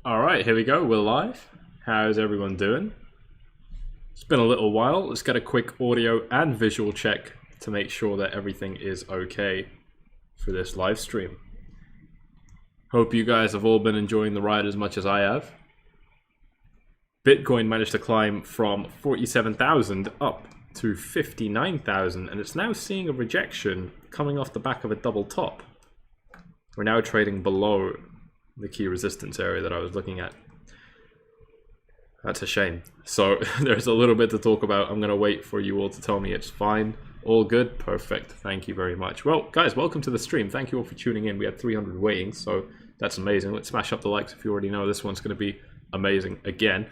Alright, here we go, we're live. How's everyone doing? It's been a little while. Let's get a quick audio and visual check to make sure that everything is okay for this live stream. Hope you guys have all been enjoying the ride as much as I have. Bitcoin managed to climb from 47,000 up to 59,000, and it's now seeing a rejection coming off the back of a double top. We're now trading below the key resistance area that I was looking at. That's a shame. So there's a little bit to talk about. I'm going to wait for you all to tell me it's fine. All good? Perfect. Thank you very much. Well, guys, welcome to the stream. Thank you all for tuning in. We had 300 waiting, so that's amazing. Let's smash up the likes if you already know this one's going to be amazing again.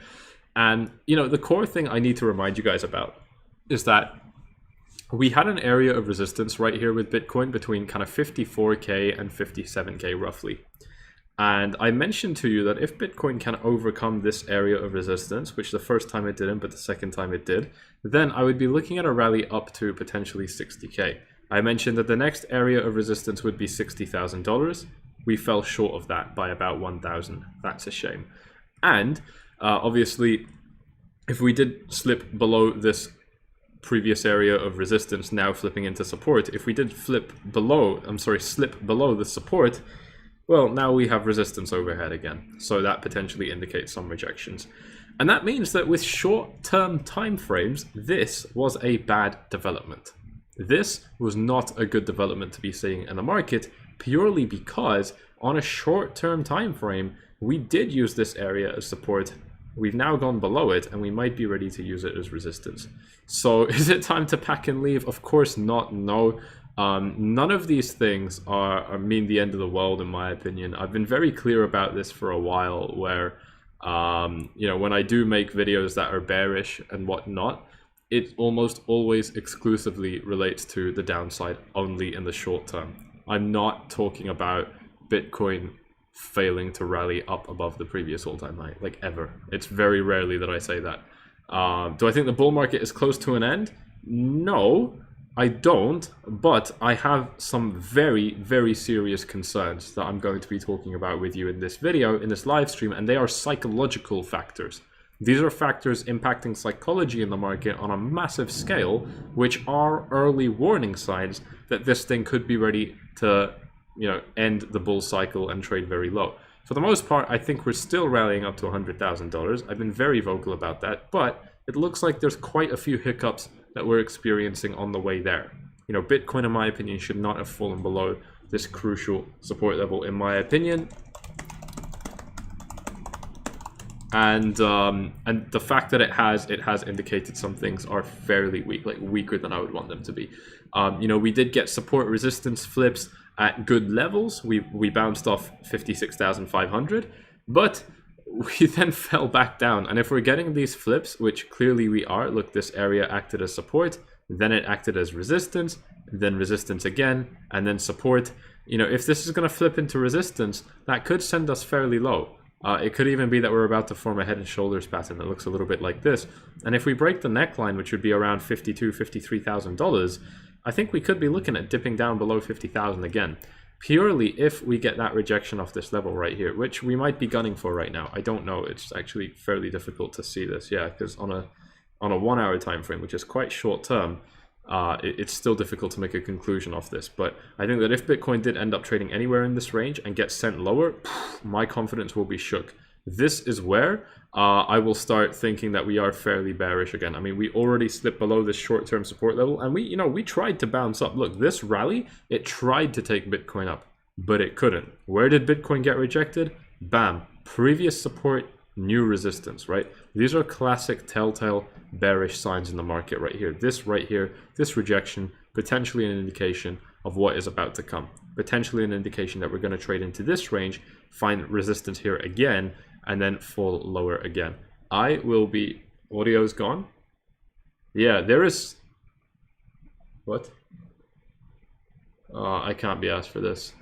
And, you know, the core thing I need to remind you guys about is that we had an area of resistance right here with Bitcoin between kind of 54K and 57K roughly. And I mentioned to you that if Bitcoin can overcome this area of resistance, which the first time it didn't, but the second time it did, then I would be looking at a rally up to potentially 60K. I mentioned that the next area of resistance would be $60,000. We fell short of that by about 1,000. That's a shame. And obviously, if we did slip below this previous area of resistance, now flipping into support, if we did slip below the support, well, now we have resistance overhead again. So that potentially indicates some rejections. And that means that with short-term time frames, this was a bad development. This was not a good development to be seeing in the market, purely because on a short-term time frame, we did use this area as support. We've now gone below it, and we might be ready to use it as resistance. So is it time to pack and leave? Of course not, no. None of these things mean the end of the world, in my opinion. I've been very clear about this for a while, where, you know, when I do make videos that are bearish and whatnot, it almost always exclusively relates to the downside only in the short term. I'm not talking about Bitcoin failing to rally up above the previous all-time high, like ever. It's very rarely that I say that. Do I think the bull market is close to an end? No, I don't, but I have some very, very serious concerns that I'm going to be talking about with you in this video, in this live stream, and they are psychological factors. These are factors impacting psychology in the market on a massive scale, which are early warning signs that this thing could be ready to, you know, end the bull cycle and trade very low. For the most part, I think we're still rallying up to $100,000. I've been very vocal about that, but it looks like there's quite a few hiccups that we're experiencing on the way there. You know, Bitcoin, in my opinion, should not have fallen below this crucial support level, in my opinion. And the fact that it has indicated some things are fairly weak, like weaker than I would want them to be. You know, we did get support resistance flips at good levels. We bounced off 56,500, but we then fell back down. And if we're getting these flips, which clearly we are, look, this area acted as support, then it acted as resistance, then resistance again, and then support. You know, if this is going to flip into resistance, that could send us fairly low. It could even be that we're about to form a head and shoulders pattern that looks a little bit like this. And if we break the neckline, which would be around $52,000, $53,000, I think we could be looking at dipping down below 50,000 again. Purely if we get that rejection off this level right here, which we might be gunning for right now. I don't know. It's actually fairly difficult to see this. Yeah, because on a 1 hour time frame, which is quite short term, it's still difficult to make a conclusion off this. But I think that if Bitcoin did end up trading anywhere in this range and get sent lower, my confidence will be shook. This is where I will start thinking that we are fairly bearish again. I mean, we already slipped below this short-term support level, and we tried to bounce up. Look, this rally, it tried to take Bitcoin up, but it couldn't. Where did Bitcoin get rejected? Bam, previous support, new resistance, right? These are classic telltale bearish signs in the market right here. This right here, this rejection, potentially an indication of what is about to come. Potentially an indication that we're going to trade into this range, find resistance here again, and then fall lower again. I will be... Audio's gone? Yeah, there is... What? I can't be asked for this.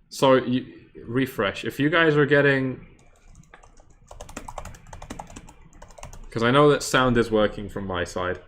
So, refresh. If you guys are getting... Because I know that sound is working from my side.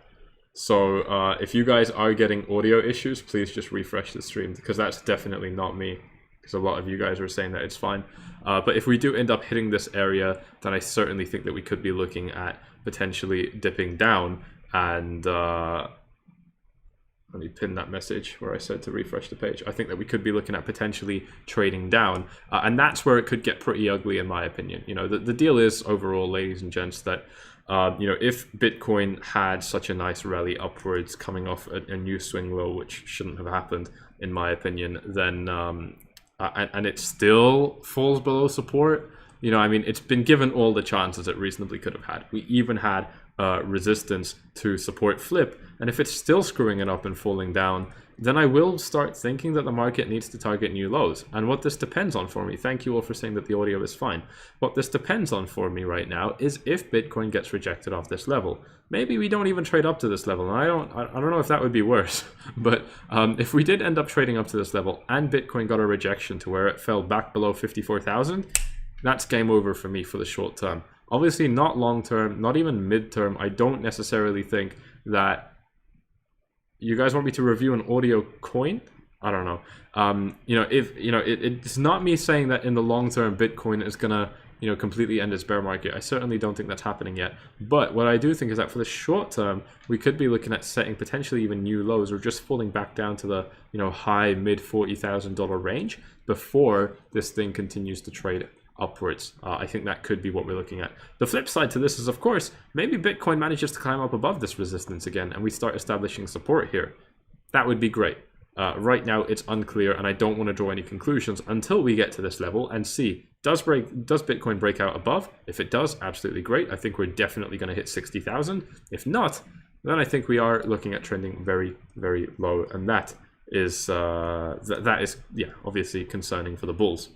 So, if you guys are getting audio issues, please just refresh the stream, because that's definitely not me. because a lot of you guys are saying that it's fine. But if we do end up hitting this area, then I certainly think that we could be looking at potentially dipping down. And let me pin that message where I said to refresh the page. I think that we could be looking at potentially trading down. And that's where it could get pretty ugly, in my opinion. You know, the deal is overall, ladies and gents, that you know, if Bitcoin had such a nice rally upwards coming off a new swing low, which shouldn't have happened, in my opinion, then and it still falls below support, you know, I mean, it's been given all the chances it reasonably could have had. We even had resistance to support flip, and if it's still screwing it up and falling down, then I will start thinking that the market needs to target new lows. And what this depends on for me, thank you all for saying that the audio is fine. What this depends on for me right now is if Bitcoin gets rejected off this level. Maybe we don't even trade up to this level, and I don't know if that would be worse. But if we did end up trading up to this level and Bitcoin got a rejection to where it fell back below 54,000, that's game over for me for the short term. Obviously not long term, not even mid term. I don't necessarily think that. You guys want me to review an audio coin? I don't know. You know, if you know, it's not me saying that in the long term Bitcoin is gonna, you know, completely end its bear market. I certainly don't think that's happening yet. But what I do think is that for the short term, we could be looking at setting potentially even new lows, or just falling back down to the, you know, high mid $40,000 range before this thing continues to trade upwards. I think that could be what we're looking at. The flip side to this is, of course, maybe Bitcoin manages to climb up above this resistance again and we start establishing support here. That would be great. Right now it's unclear, and I don't want to draw any conclusions until we get to this level and see, does Bitcoin break out above? If it does, absolutely great. I think we're definitely going to hit 60,000. If not, then I think we are looking at trending very, very low, and that is yeah, obviously concerning for the bulls.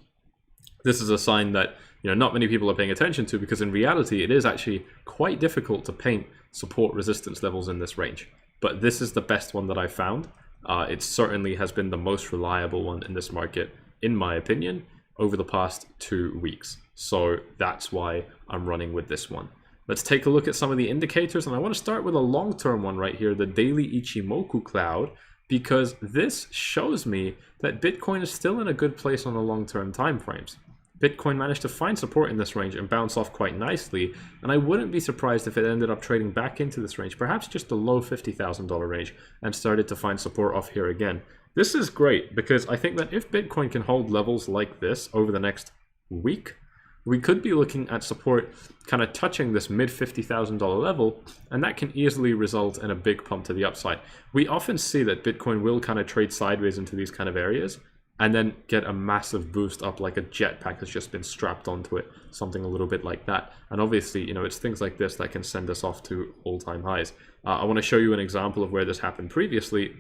This is a sign that, you know, not many people are paying attention to, because in reality it is actually quite difficult to paint support resistance levels in this range. But this is the best one that I found. It certainly has been the most reliable one in this market, in my opinion, over the past 2 weeks. So that's why I'm running with this one. Let's take a look at some of the indicators, and I want to start with a long-term one right here, the daily Ichimoku cloud, because this shows me that Bitcoin is still in a good place on the long-term time frames. Bitcoin managed to find support in this range and bounce off quite nicely, and I wouldn't be surprised if it ended up trading back into this range, perhaps just the low $50,000 range, and started to find support off here again. This is great, because I think that if Bitcoin can hold levels like this over the next week, we could be looking at support kind of touching this mid $50,000 level, and that can easily result in a big pump to the upside. We often see that Bitcoin will kind of trade sideways into these kind of areas, and then get a massive boost up, like a jetpack has just been strapped onto it, something a little bit like that. And obviously, you know, it's things like this that can send us off to all-time highs. I want to show you an example of where this happened previously,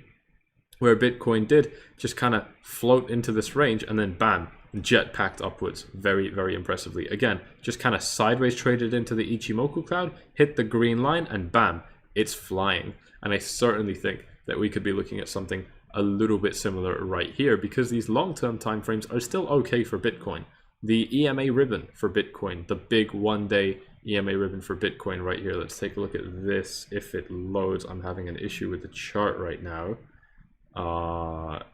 where Bitcoin did just kind of float into this range and then bam, jetpacked upwards very, very impressively. Again, just kind of sideways traded into the Ichimoku cloud, hit the green line, and bam, it's flying. And I certainly think that we could be looking at something a little bit similar right here, because these long-term time frames are still okay for Bitcoin. The EMA ribbon for Bitcoin, the big one-day EMA ribbon for Bitcoin right here. Let's take a look at this if it loads. I'm having an issue with the chart right now.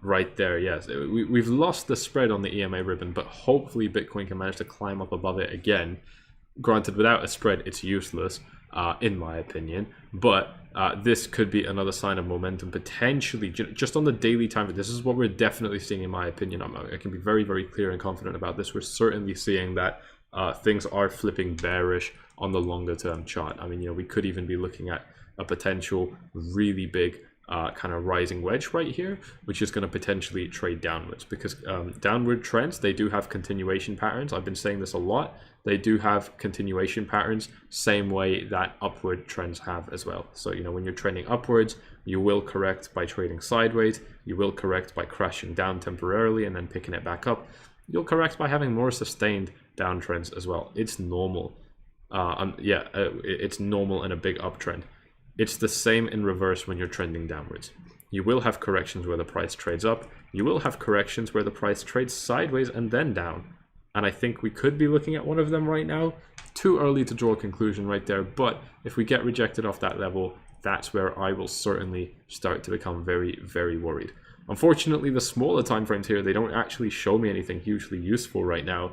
Right there, yes. We've lost the spread on the EMA ribbon, but hopefully Bitcoin can manage to climb up above it again. Granted, without a spread, it's useless, in my opinion. But this could be another sign of momentum, potentially, just on the daily time. But this is what we're definitely seeing, in my opinion. I can be very, very clear and confident about this. We're certainly seeing that things are flipping bearish on the longer term chart. I mean, you know, we could even be looking at a potential really big kind of rising wedge right here, which is going to potentially trade downwards, because downward trends, they do have continuation patterns. I've been saying this a lot. They do have continuation patterns, same way that upward trends have as well. So, you know, when you're trending upwards, you will correct by trading sideways. You will correct by crashing down temporarily and then picking it back up. You'll correct by having more sustained downtrends as well. It's normal. It's normal in a big uptrend. It's the same in reverse when you're trending downwards. You will have corrections where the price trades up. You will have corrections where the price trades sideways and then down. And I think we could be looking at one of them right now. Too early to draw a conclusion right there, but if we get rejected off that level, that's where I will certainly start to become very, very worried. Unfortunately, the smaller time frames here, they don't actually show me anything hugely useful right now,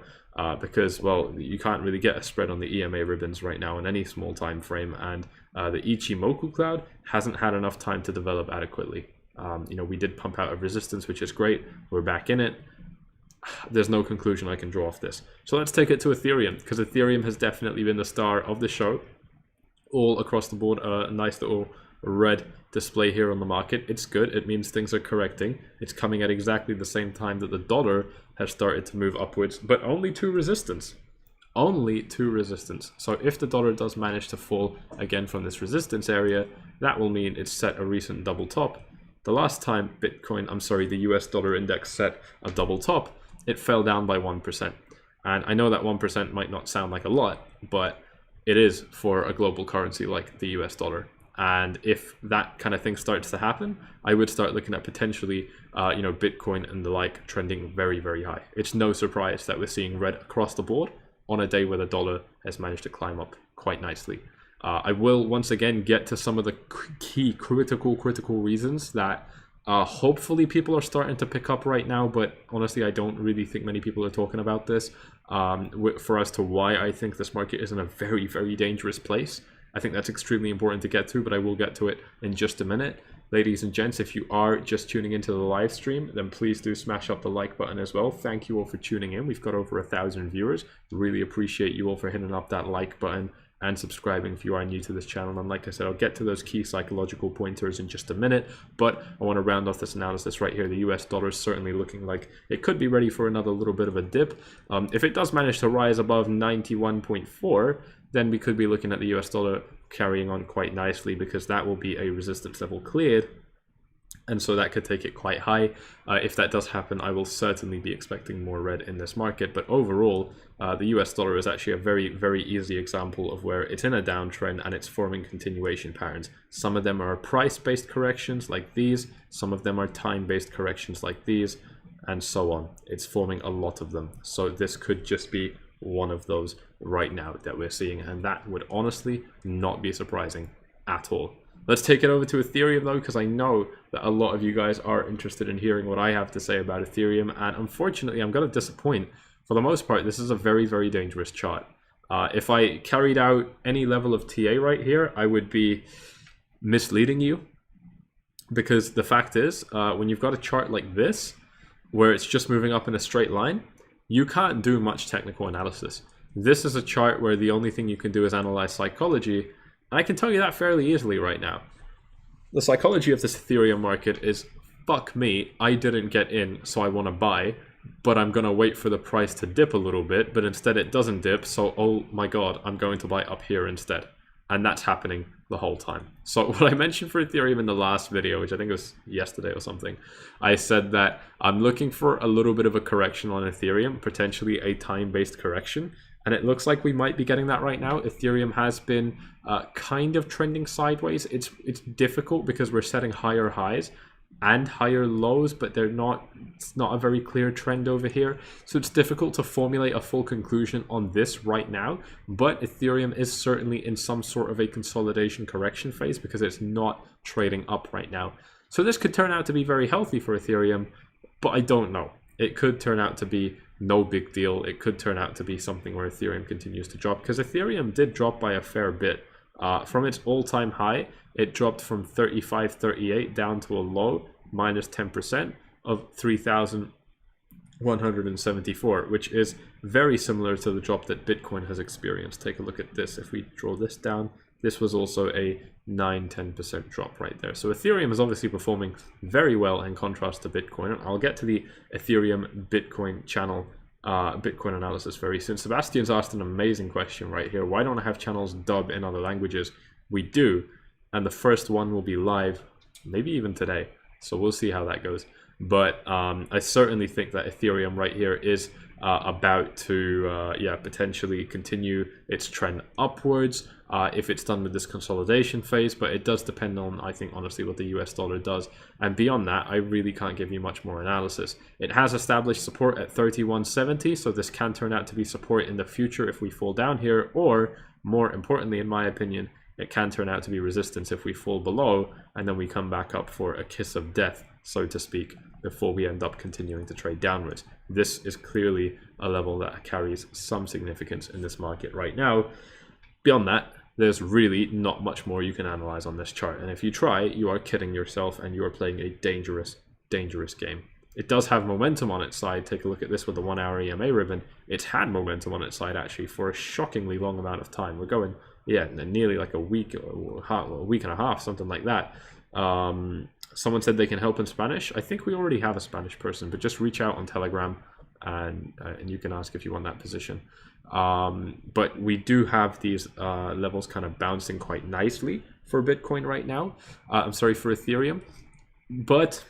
because, well, you can't really get a spread on the EMA ribbons right now in any small time frame, and the Ichimoku cloud hasn't had enough time to develop adequately. You know, we did pump out a resistance, which is great. We're back in it. There's no conclusion I can draw off this. So let's take it to Ethereum, because Ethereum has definitely been the star of the show. All across the board, a nice little red display here on the market. It's good. It means things are correcting. It's coming at exactly the same time that the dollar has started to move upwards, but only to resistance. Only to resistance. So if the dollar does manage to fall again from this resistance area, that will mean it's set a recent double top. The last time the US dollar index set a double top, it fell down by 1%. And I know that 1% might not sound like a lot, but it is for a global currency like the US dollar. And if that kind of thing starts to happen, I would start looking at potentially, you know, Bitcoin and the like trending very, very high. It's no surprise that we're seeing red across the board on a day where the dollar has managed to climb up quite nicely. I will once again get to some of the key critical reasons that hopefully people are starting to pick up right now, but honestly, I don't really think many people are talking about this for as to why I think this market is in a very, very dangerous place. I think that's extremely important to get to, but I will get to it in just a minute. Ladies and gents, if you are just tuning into the live stream, then please do smash up the like button as well. Thank you all for tuning in. We've got over 1,000 viewers. Really appreciate you all for hitting up that like button and subscribing if you are new to this channel. And like I said, I'll get to those key psychological pointers in just a minute, but I want to round off this analysis right here. The US dollar is certainly looking like it could be ready for another little bit of a dip. If it does manage to rise above 91.4, then we could be looking at the US dollar carrying on quite nicely, because that will be a resistance level cleared. And so that could take it quite high. If that does happen, I will certainly be expecting more red in this market. But overall, the US dollar is actually a very, very easy example of where it's in a downtrend and it's forming continuation patterns. Some of them are price-based corrections like these. Some of them are time-based corrections like these, and so on. It's forming a lot of them. So this could just be one of those right now that we're seeing. And that would honestly not be surprising at all. Let's take it over to Ethereum though, because I know that a lot of you guys are interested in hearing what I have to say about Ethereum, and unfortunately I'm going to disappoint. For the most part, this is a very, very dangerous chart. If I carried out any level of TA right here, I would be misleading you, because the fact is, when you've got a chart like this, where it's just moving up in a straight line, you can't do much technical analysis. This is a chart where the only thing you can do is analyze psychology. I can tell you that fairly easily right now. The psychology of this Ethereum market is, fuck me, I didn't get in, so I want to buy, but I'm going to wait for the price to dip a little bit, but instead it doesn't dip, so oh my god, I'm going to buy up here instead. And that's happening the whole time. So what I mentioned for Ethereum in the last video, which I think was yesterday or something, I said that I'm looking for a little bit of a correction on Ethereum, potentially a time-based correction. And it looks like we might be getting that right now. Ethereum has been kind of trending sideways. It's difficult because we're setting higher highs and higher lows, but it's not a very clear trend over here. So it's difficult to formulate a full conclusion on this right now. But Ethereum is certainly in some sort of a consolidation correction phase, because it's not trading up right now. So this could turn out to be very healthy for Ethereum, but I don't know. It could turn out to be no big deal. It could turn out to be something where Ethereum continues to drop, because Ethereum did drop by a fair bit. From its all-time high, it dropped from 35.38 down to a low, minus 10% of 3,174, which is very similar to the drop that Bitcoin has experienced. Take a look at this. If we draw this down, this was also a 9-10% drop right there. So Ethereum is obviously performing very well in contrast to Bitcoin. I'll get to the Ethereum Bitcoin channel Bitcoin analysis very soon. Sebastian's asked an amazing question right here. Why don't I have channels dub in other languages? We do, and the first one will be live maybe even today. So we'll see how that goes. But I certainly think that Ethereum right here is about to potentially continue its trend upwards if it's done with this consolidation phase. But it does depend on, I think, honestly, what the US dollar does. And beyond that, I really can't give you much more analysis. It has established support at 31.70, so this can turn out to be support in the future if we fall down here, or more importantly, in my opinion, it can turn out to be resistance if we fall below and then we come back up for a kiss of death so to speak, before we end up continuing to trade downwards. This is clearly a level that carries some significance in this market right now. Beyond that, there's really not much more you can analyze on this chart. And if you try, you are kidding yourself and you are playing a dangerous, dangerous game. It does have momentum on its side. Take a look at this with the 1 hour EMA ribbon. It's had momentum on its side actually for a shockingly long amount of time. We're going, yeah, nearly like a week or a week and a half, something like that. Someone said they can help in Spanish. I think we already have a Spanish person, but just reach out on Telegram and you can ask if you want that position. But we do have these levels kind of bouncing quite nicely for Bitcoin right now. I'm sorry, for Ethereum. But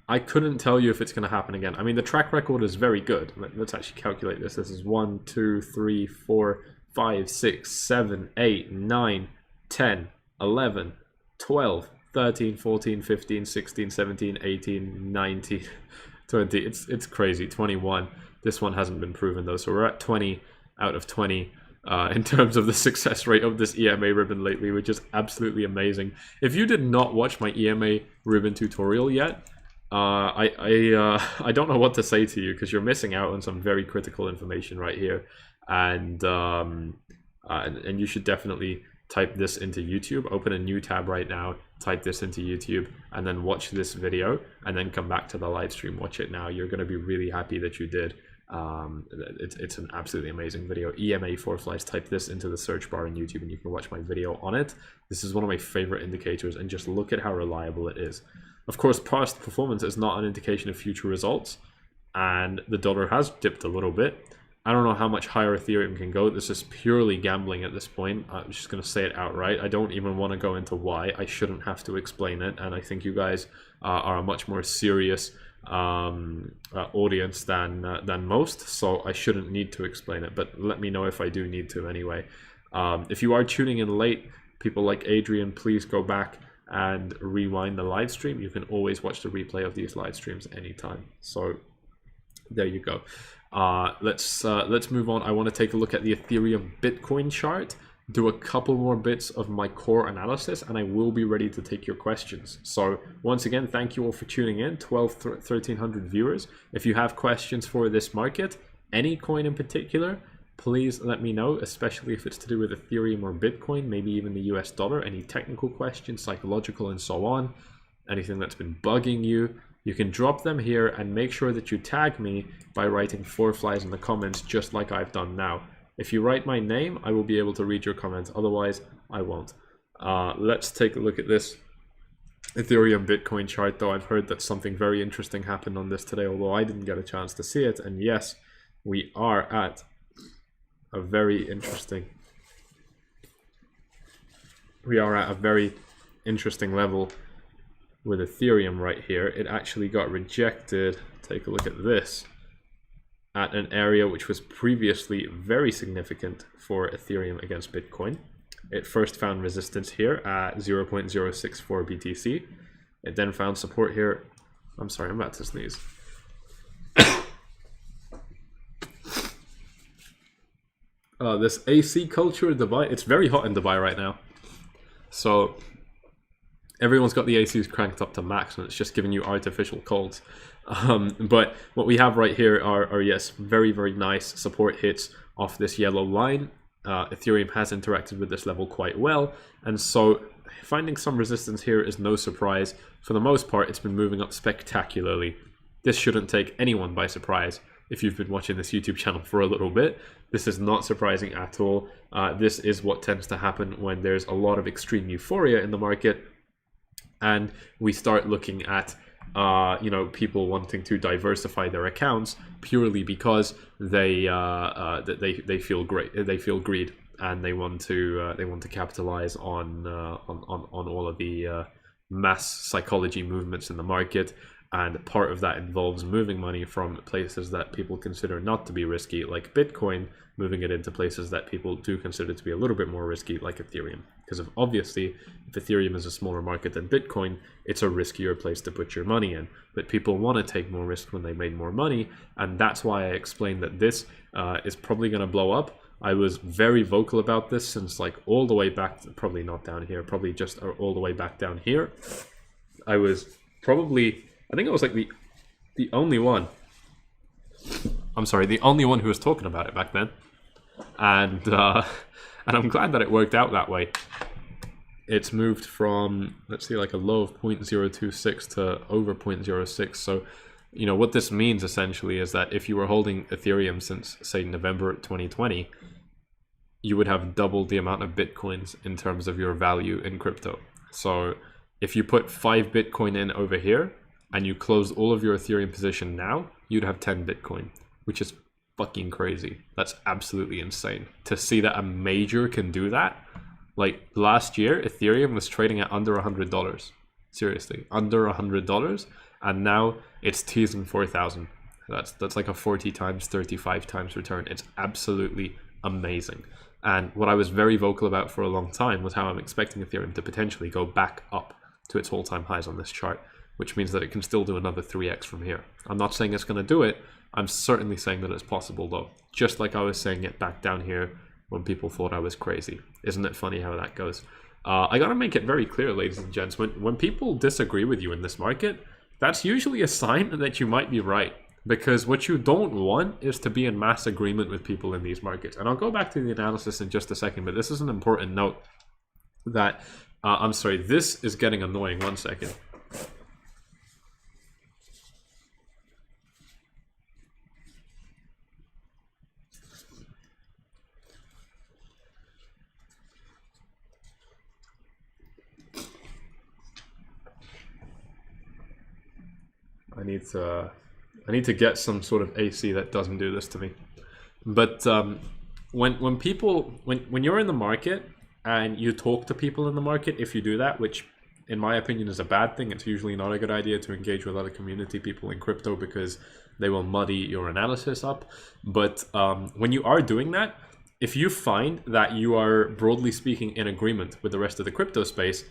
I couldn't tell you if it's going to happen again. I mean, the track record is very good. Let's actually calculate this. This is 1, 2, 3, 4, 5, 6, 7, 8, 9, 10, 11, 12, 13, 14, 15, 16, 17, 18, 19, 20. It's crazy. 21. This one hasn't been proven though. So we're at 20 out of 20 in terms of the success rate of this EMA ribbon lately, which is absolutely amazing. If you did not watch my EMA ribbon tutorial yet, I don't know what to say to you, because you're missing out on some very critical information right here, and you should definitely type this into YouTube. Open a new tab right now, type this into YouTube, and then watch this video, and then come back to the live stream. Watch it now. You're going to be really happy that you did. It's an absolutely amazing video. EMA FORFLIES. Type this into the search bar in YouTube, and you can watch my video on it. This is one of my favorite indicators, and just look at how reliable it is. Of course, past performance is not an indication of future results, and the dollar has dipped a little bit. I don't know how much higher Ethereum can go. This is purely gambling at this point. I'm just going to say it outright. I don't even want to go into why. I shouldn't have to explain it, and I think you guys are a much more serious audience than most, so I shouldn't need to explain it, but let me know if I do need to anyway. If you are tuning in late, people like Adrian, please go back and rewind the live stream. You can always watch the replay of these live streams anytime. So there you go. Let's move on. I want to take a look at the Ethereum Bitcoin chart, do a couple more bits of my core analysis, and I will be ready to take your questions. So once again, thank you all for tuning in. 1,300 viewers. If you have questions for this market, any coin in particular, please let me know, especially if it's to do with Ethereum or Bitcoin, maybe even the US dollar. Any technical questions, psychological, and so on. Anything that's been bugging you, you can drop them here, and make sure that you tag me by writing FORFLIES in the comments, just like I've done now. If you write my name, I will be able to read your comments. Otherwise, I won't. Let's take a look at this Ethereum Bitcoin chart, though. I've heard that something very interesting happened on this today, although I didn't get a chance to see it. And yes, we are at a very interesting level with Ethereum right here. It actually got rejected. Take a look at this, at an area which was previously very significant for Ethereum against Bitcoin. It first found resistance here at 0.064 BTC. It then found support here. I'm sorry, I'm about to sneeze. This AC culture in Dubai, it's very hot in Dubai right now. So everyone's got the ACs cranked up to max, and it's just giving you artificial colds. But what we have right here are yes, very, very nice support hits off this yellow line. Ethereum has interacted with this level quite well, and so finding some resistance here is no surprise. For the most part, it's been moving up spectacularly. This shouldn't take anyone by surprise. If you've been watching this YouTube channel for a little bit, this is not surprising at all. This is what tends to happen when there's a lot of extreme euphoria in the market, and we start looking at people wanting to diversify their accounts purely because they feel great, they feel greed, and they want to capitalize on all of the mass psychology movements in the market. And part of that involves moving money from places that people consider not to be risky, like Bitcoin, moving it into places that people do consider to be a little bit more risky, like Ethereum. Because obviously, if Ethereum is a smaller market than Bitcoin, it's a riskier place to put your money in. But people want to take more risk when they made more money, and that's why I explained that this is probably going to blow up. I was very vocal about this since like all the way back, probably not down here, probably just all the way back down here. I was probably, I think I was like the only one. I'm sorry, the only one who was talking about it back then, and I'm glad that it worked out that way. It's moved from, let's see, like a low of 0.026 to over 0.06. So, you know, what this means essentially is that if you were holding Ethereum since, say, November 2020, you would have doubled the amount of Bitcoins in terms of your value in crypto. So if you put 5 Bitcoin in over here and you close all of your Ethereum position now, you'd have 10 Bitcoin, which is fucking crazy. That's absolutely insane. To see that a major can do that. Like last year, Ethereum was trading at under $100. Seriously, under $100, and now it's teasing 4,000. That's like a 40 times, 35 times return. It's absolutely amazing. And what I was very vocal about for a long time was how I'm expecting Ethereum to potentially go back up to its all-time highs on this chart, which means that it can still do another 3x from here. I'm not saying it's going to do it. I'm certainly saying that it's possible though, just like I was saying it back down here when people thought I was crazy. Isn't it funny how that goes? I gotta make it very clear, ladies and gents, when people disagree with you in this market, that's usually a sign that you might be right. Because what you don't want is to be in mass agreement with people in these markets. And I'll go back to the analysis in just a second, but this is an important note that, I'm sorry, this is getting annoying. 1 second. I need to get some sort of AC that doesn't do this to me. But when you're in the market and you talk to people in the market, if you do that, which in my opinion is a bad thing, it's usually not a good idea to engage with other community people in crypto because they will muddy your analysis up. But when you are doing that, if you find that you are broadly speaking in agreement with the rest of the crypto space,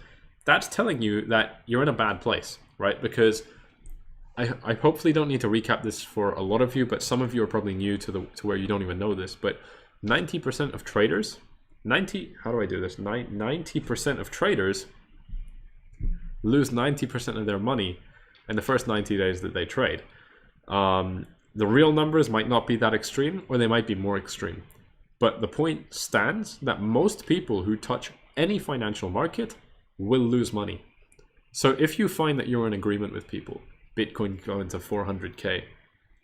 that's telling you that you're in a bad place, right? Because I hopefully don't need to recap this for a lot of you, but some of you are probably new to where you don't even know this, but 90% of traders, 90% of traders lose 90% of their money in the first 90 days that they trade. The real numbers might not be that extreme, or they might be more extreme. But the point stands that most people who touch any financial market will lose money. So if you find that you're in agreement with people, Bitcoin going to 400K,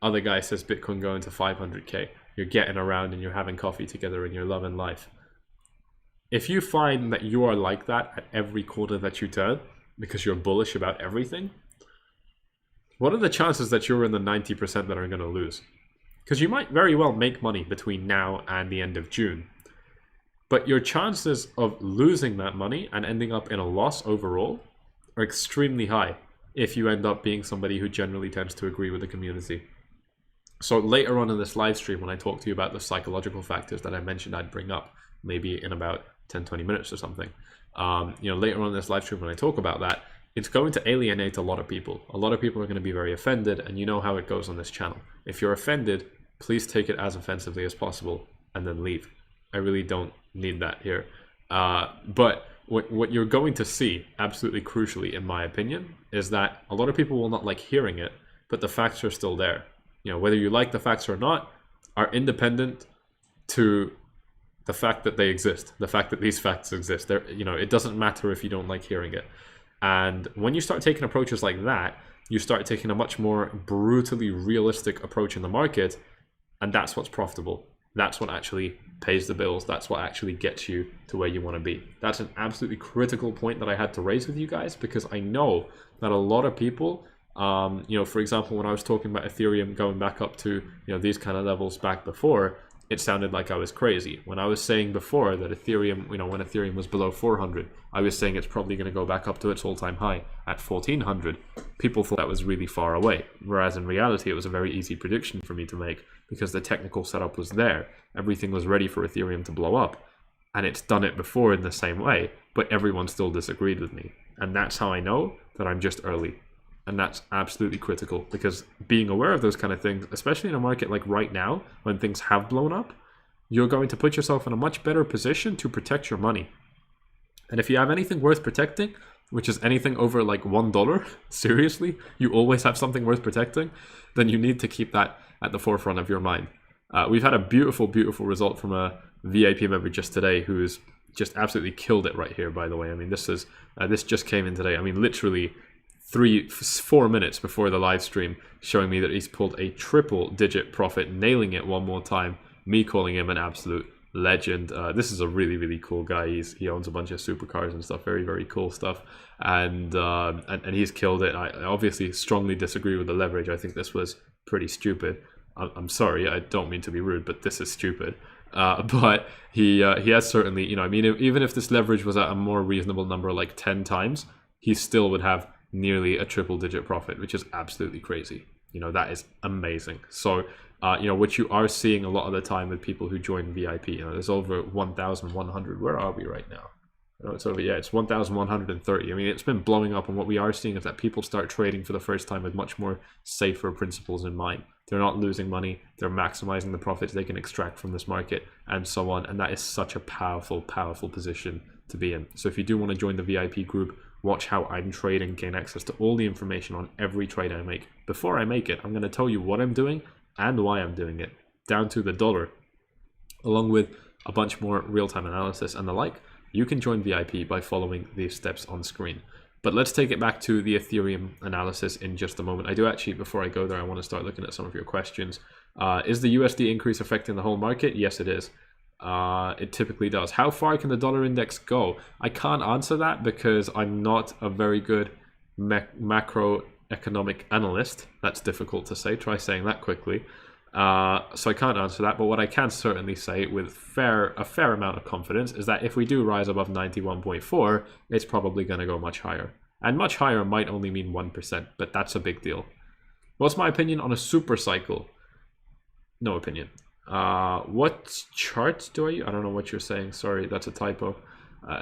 other guy says Bitcoin going to 500K, you're getting around and you're having coffee together and you're loving life. If you find that you are like that at every quarter that you turn because you're bullish about everything, what are the chances that you're in the 90% that are going to lose? Because you might very well make money between now and the end of June, but your chances of losing that money and ending up in a loss overall are extremely high if you end up being somebody who generally tends to agree with the community. So later on in this live stream, when I talk to you about the psychological factors that I mentioned I'd bring up, maybe in about 10-20 minutes or something, later on in this live stream when I talk about that, it's going to alienate a lot of people. A lot of people are going to be very offended, and you know how it goes on this channel. If you're offended, please take it as offensively as possible and then leave. I really don't need that here. But what you're going to see, absolutely crucially in my opinion, is that a lot of people will not like hearing it, but the facts are still there. You know, whether you like the facts or not, are independent to the fact that they exist, the fact that these facts exist. It doesn't matter if you don't like hearing it. And when you start taking approaches like that, you start taking a much more brutally realistic approach in the market, and that's what's profitable. That's what actually pays the bills. That's what actually gets you to where you want to be. That's an absolutely critical point that I had to raise with you guys, because I know that a lot of people, for example, when I was talking about Ethereum going back up to these kind of levels back before, it sounded like I was crazy. When I was saying before that Ethereum, when Ethereum was below 400, I was saying it's probably going to go back up to its all-time high at 1400. People thought that was really far away, whereas in reality it was a very easy prediction for me to make because the technical setup was there. Everything was ready for Ethereum to blow up, and it's done it before in the same way, but everyone still disagreed with me. And that's how I know that I'm just early. And that's absolutely critical, because being aware of those kind of things, especially in a market like right now, when things have blown up, you're going to put yourself in a much better position to protect your money. And if you have anything worth protecting, which is anything over like $1, seriously, you always have something worth protecting, then you need to keep that at the forefront of your mind. We've had a beautiful, beautiful result from a VIP member just today who's just absolutely killed it right here, by the way. I mean, this just came in today. I mean, literally 4 minutes before the live stream, showing me that he's pulled a triple-digit profit, nailing it one more time, me calling him an absolute legend. This is a really, really cool guy. He owns a bunch of supercars and stuff. Very, very cool stuff. And he's killed it. I obviously strongly disagree with the leverage. I think this was pretty stupid. I'm sorry, I don't mean to be rude, but this is stupid. But he has certainly, you know, I mean, even if this leverage was at a more reasonable number, like 10 times, he still would have nearly a triple-digit profit, which is absolutely crazy. You know, that is amazing. So, you know, what you are seeing a lot of the time with people who join VIP, you know, there's over 1,100. Where are we right now? Oh, it's over, yeah, it's 1,130. I mean, it's been blowing up, and what we are seeing is that people start trading for the first time with much more safer principles in mind. They're not losing money, they're maximizing the profits they can extract from this market, and so on. And that is such a powerful, powerful position to be in. So if you do want to join the VIP group, watch how I'm trading, gain access to all the information on every trade I make. Before I make it, I'm going to tell you what I'm doing and why I'm doing it, down to the dollar, along with a bunch more real-time analysis and the like. You can join VIP by following these steps on screen. But let's take it back to the Ethereum analysis in just a moment. I do actually, before I go there, I want to start looking at some of your questions. Is the USD increase affecting the whole market? Yes, it is. It typically does. How far can the dollar index go? I can't answer that because I'm not a very good macroeconomic analyst. That's difficult to say. Try saying that quickly. So I can't answer that, but what I can certainly say with a fair amount of confidence is that if we do rise above 91.4, it's probably going to go much higher. And much higher might only mean 1%, but that's a big deal. What's my opinion on a super cycle? No opinion. What charts do I don't know what you're saying. Sorry, that's a typo.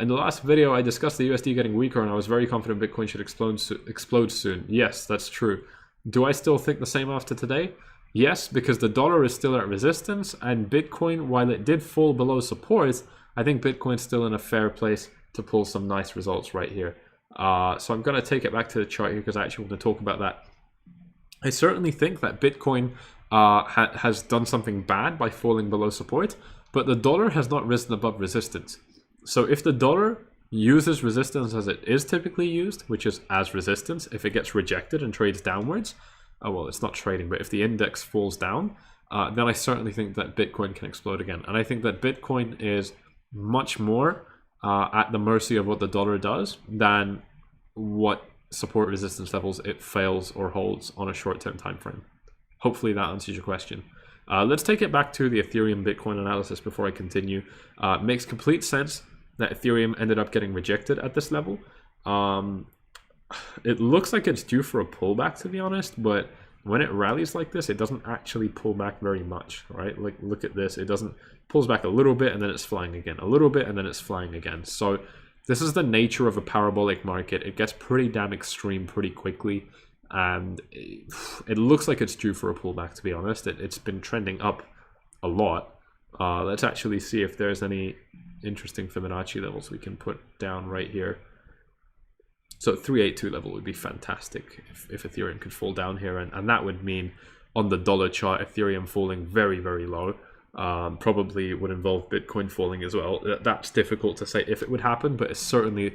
In the last video, I discussed the USD getting weaker, and I was very confident Bitcoin should explode soon. Yes, that's true. Do I still think the same after today? Yes, because the dollar is still at resistance, and Bitcoin, while it did fall below support, I think Bitcoin's still in a fair place to pull some nice results right here. So I'm going to take it back to the chart here because I actually want to talk about that. I certainly think that Bitcoin has done something bad by falling below support, but the dollar has not risen above resistance. So if the dollar uses resistance as it is typically used, which is as resistance, if it gets rejected and trades downwards, oh well, it's not trading, but if the index falls down, then I certainly think that Bitcoin can explode again. And I think that Bitcoin is much more at the mercy of what the dollar does than what support resistance levels it fails or holds on a short-term time frame. Hopefully that answers your question. Let's take it back to the Ethereum Bitcoin analysis before I continue. Makes complete sense that Ethereum ended up getting rejected at this level. It looks like it's due for a pullback, to be honest, but when it rallies like this, it doesn't actually pull back very much, right? Like, look at this. It pulls back a little bit and then it's flying again, a little bit and then it's flying again. So this is the nature of a parabolic market. It gets pretty damn extreme pretty quickly, and it looks like it's due for a pullback, to be honest. It's been trending up a lot. Let's actually see if there's any interesting Fibonacci levels we can put down right here. So 382 level would be fantastic if Ethereum could fall down here, and that would mean on the dollar chart Ethereum falling very, very low. Probably would involve Bitcoin falling as well. That's difficult to say if it would happen, but it's certainly,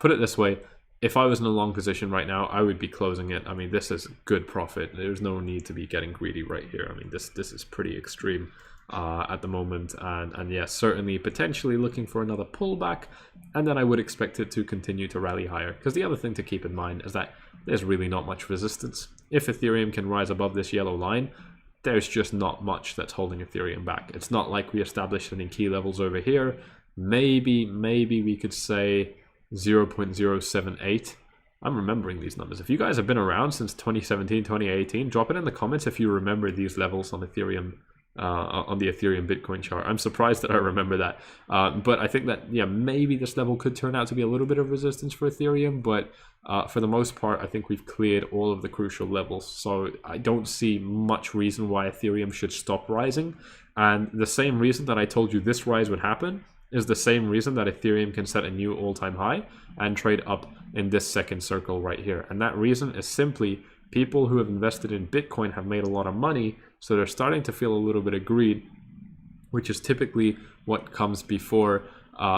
put it this way, if I was in a long position right now, I would be closing it. I mean, this is good profit. There's no need to be getting greedy right here. I mean, this is pretty extreme at the moment, and yes, certainly potentially looking for another pullback, and then I would expect it to continue to rally higher, because the other thing to keep in mind is that there's really not much resistance. If Ethereum can rise above this yellow line, there's just not much that's holding Ethereum back. It's not like we established any key levels over here. Maybe we could say 0.078. I'm remembering these numbers. If you guys have been around since 2017, 2018, drop it in the comments if you remember these levels on Ethereum, on the Ethereum Bitcoin chart. I'm surprised that I remember that. But I think that, yeah, maybe this level could turn out to be a little bit of resistance for Ethereum, but for the most part, I think we've cleared all of the crucial levels. So I don't see much reason why Ethereum should stop rising. And the same reason that I told you this rise would happen is the same reason that Ethereum can set a new all-time high and trade up in this second circle right here. And that reason is simply people who have invested in Bitcoin have made a lot of money, so they're starting to feel a little bit of greed, which is typically what comes before,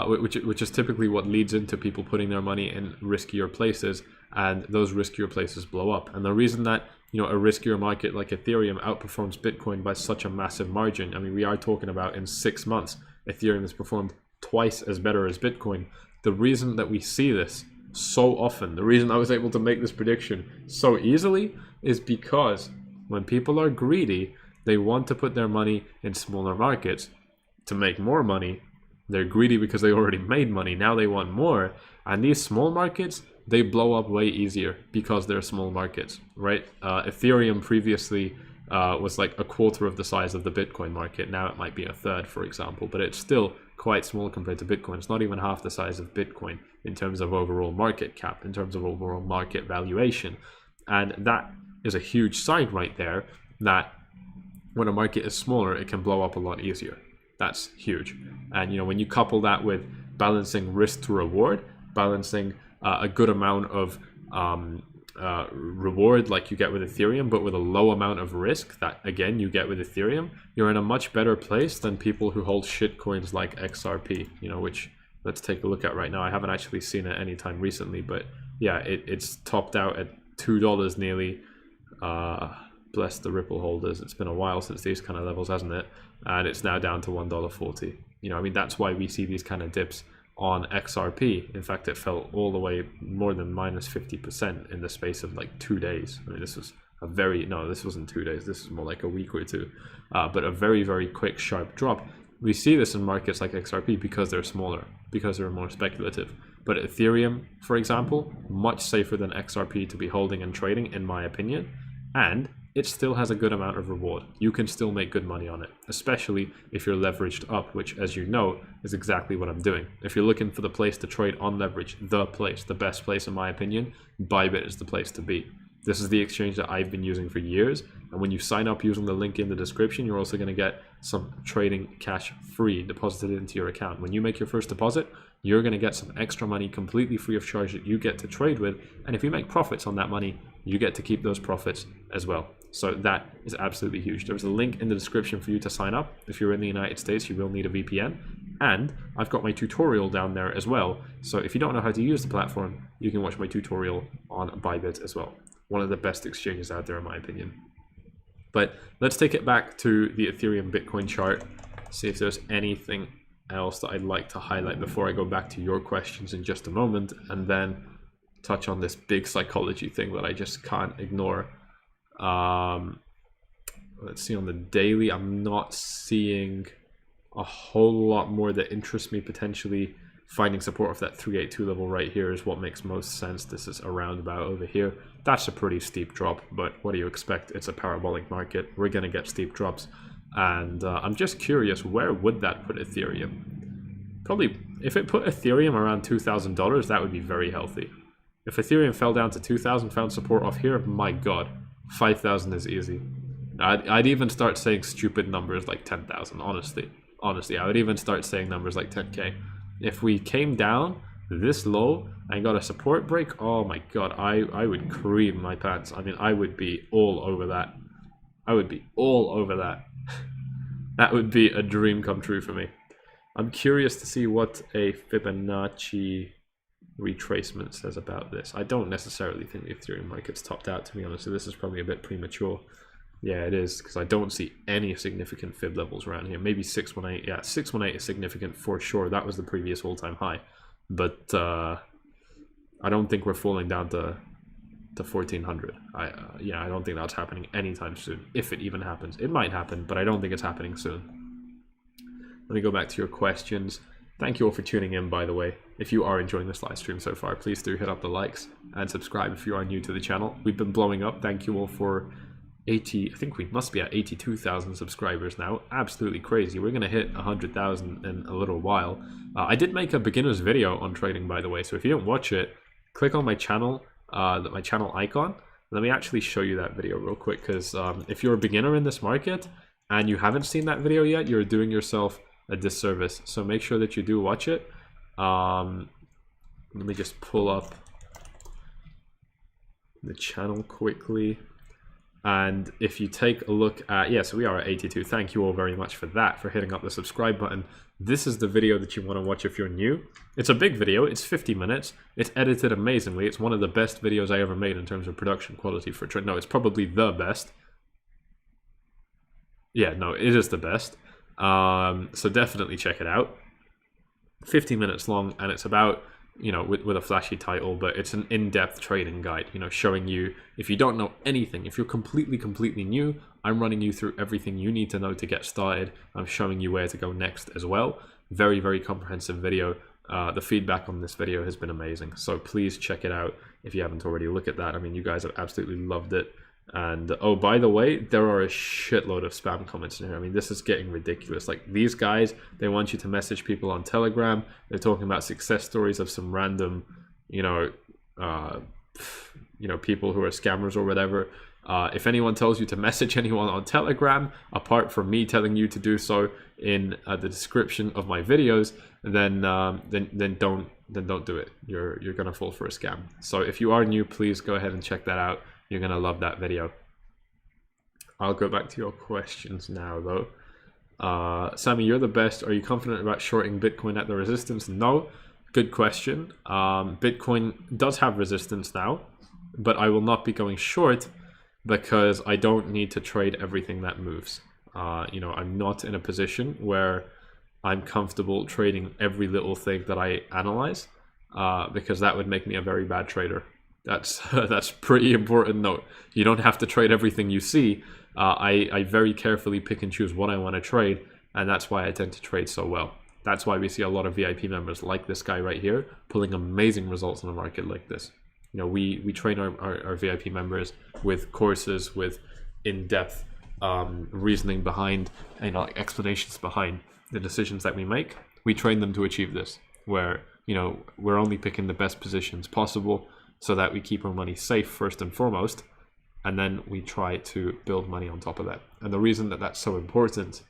which is typically what leads into people putting their money in riskier places, and those riskier places blow up. And the reason that, you know, a riskier market like Ethereum outperforms Bitcoin by such a massive margin, I mean, we are talking about in 6 months, Ethereum has performed twice as better as Bitcoin. The reason that we see this so often, the reason I was able to make this prediction so easily, is because when people are greedy, they want to put their money in smaller markets to make more money. They're greedy because they already made money. Now they want more. And these small markets, they blow up way easier because they're small markets, right? Ethereum previously was like a quarter of the size of the Bitcoin market. Now it might be a third, for example, but it's still quite small compared to Bitcoin. It's not even half the size of Bitcoin in terms of overall market cap, in terms of overall market valuation. And that is a huge sign right there that when a market is smaller, it can blow up a lot easier. That's huge. And, you know, when you couple that with balancing risk to reward, balancing a good amount of reward like you get with Ethereum, but with a low amount of risk that, again, you get with Ethereum, you're in a much better place than people who hold shit coins like XRP, you know, which let's take a look at right now. I haven't actually seen it anytime recently, but yeah, it's topped out at $2 nearly. Bless the Ripple holders. It's been a while since these kind of levels, hasn't it? And it's now down to $1.40. You know, I mean, that's why we see these kind of dips on XRP. In fact, it fell all the way more than minus 50% in the space of like 2 days. I mean, this was a very, no, this wasn't 2 days. This is more like a week or two, but a very, very quick, sharp drop. We see this in markets like XRP because they're smaller, because they're more speculative. But Ethereum, for example, much safer than XRP to be holding and trading, in my opinion. And it still has a good amount of reward. You can still make good money on it, especially if you're leveraged up, which, as you know, is exactly what I'm doing. If you're looking for the place to trade on leverage, the best place in my opinion, Bybit is the place to be. This is the exchange that I've been using for years, and when you sign up using the link in the description, you're also going to get some trading cash free deposited into your account. When you make your first deposit, you're going to get some extra money completely free of charge that you get to trade with, and if you make profits on that money, you get to keep those profits as well. So that is absolutely huge. There's a link in the description for you to sign up. If you're in the United States, you will need a VPN. And I've got my tutorial down there as well. So if you don't know how to use the platform, you can watch my tutorial on Bybit as well. One of the best exchanges out there, in my opinion. But let's take it back to the Ethereum Bitcoin chart. See if there's anything else that I'd like to highlight before I go back to your questions in just a moment. And then touch on this big psychology thing that I just can't ignore. Let's see, on the daily, I'm not seeing a whole lot more that interests me. Potentially finding support of that 382 level right here is what makes most sense. This is around about over here. That's a pretty steep drop, but what do you expect? It's a parabolic market. We're going to get steep drops. And I'm just curious, where would that put Ethereum? Probably, if it put Ethereum around $2,000, that would be very healthy. If Ethereum fell down to 2,000, found support off here, my God, 5,000 is easy. I'd even start saying stupid numbers like 10,000, honestly. Honestly, I would even start saying numbers like 10K. If we came down this low and got a support break, oh my God, I would cream my pants. I mean, I would be all over that. I would be all over that. That would be a dream come true for me. I'm curious to see what a Fibonacci retracement says about this. I don't necessarily think the Ethereum market's topped out, to be honest, so this is probably a bit premature. Yeah, it is, because I don't see any significant fib levels around here. Maybe 618. Yeah, 618 is significant for sure. That was the previous all-time high. But I don't think we're falling down to 1400. Yeah, I don't think that's happening anytime soon, if it even happens. It might happen, but I don't think it's happening soon. Let me go back to your questions. Thank you all for tuning in, by the way. If you are enjoying this live stream so far, please do hit up the likes and subscribe if you are new to the channel. We've been blowing up. Thank you all for 80, I think we must be at 82,000 subscribers now. Absolutely crazy. We're going to hit 100,000 in a little while. I did make a beginner's video on trading, by the way, so if you don't watch it, click on my channel icon. Let me actually show you that video real quick, because if you're a beginner in this market and you haven't seen that video yet, you're doing yourself a disservice. So make sure that you do watch it. Let me just pull up the channel quickly. And if you take a look at, yeah, so we are at 82. Thank you all very much for that, for hitting up the subscribe button. This is the video that you want to watch if you're new. It's a big video. It's 50 minutes. It's edited amazingly. It's one of the best videos I ever made in terms of production quality for trade. No, it's probably the best. Yeah, no, it is the best. So definitely check it out. 50 minutes long, and it's about, you know, with a flashy title, but it's an in-depth trading guide, you know, showing you, if you don't know anything, if you're completely new, I'm running you through everything you need to know to get started. I'm showing you where to go next as well. Very comprehensive video. The feedback on this video has been amazing, so please check it out if you haven't already. Look at that. I mean, you guys have absolutely loved it. And oh, by the way, there are a shitload of spam comments in here. I mean, this is getting ridiculous. Like, these guys, they want you to message people on Telegram. They're talking about success stories of some random, you know, people who are scammers or whatever. If anyone tells you to message anyone on Telegram, apart from me telling you to do so in the description of my videos, then don't do it. You're gonna fall for a scam. So if you are new, please go ahead and check that out. You're gonna love that video. I'll go back to your questions now, though. Sammy, you're the best. Are you confident about shorting Bitcoin at the resistance? No. Good question. Bitcoin does have resistance now, but I will not be going short because I don't need to trade everything that moves. You know, I'm not in a position where I'm comfortable trading every little thing that I analyze, because that would make me a very bad trader. That's pretty important note. You don't have to trade everything you see. I very carefully pick and choose what I want to trade, and that's why I tend to trade so well. That's why we see a lot of VIP members like this guy right here pulling amazing results in a market like this. You know, we train our VIP members with courses, with in-depth reasoning behind, you know, like explanations behind the decisions that we make. We train them to achieve this, where, you know, we're only picking the best positions possible, so that we keep our money safe first and foremost, and then we try to build money on top of that. And the reason that that's so important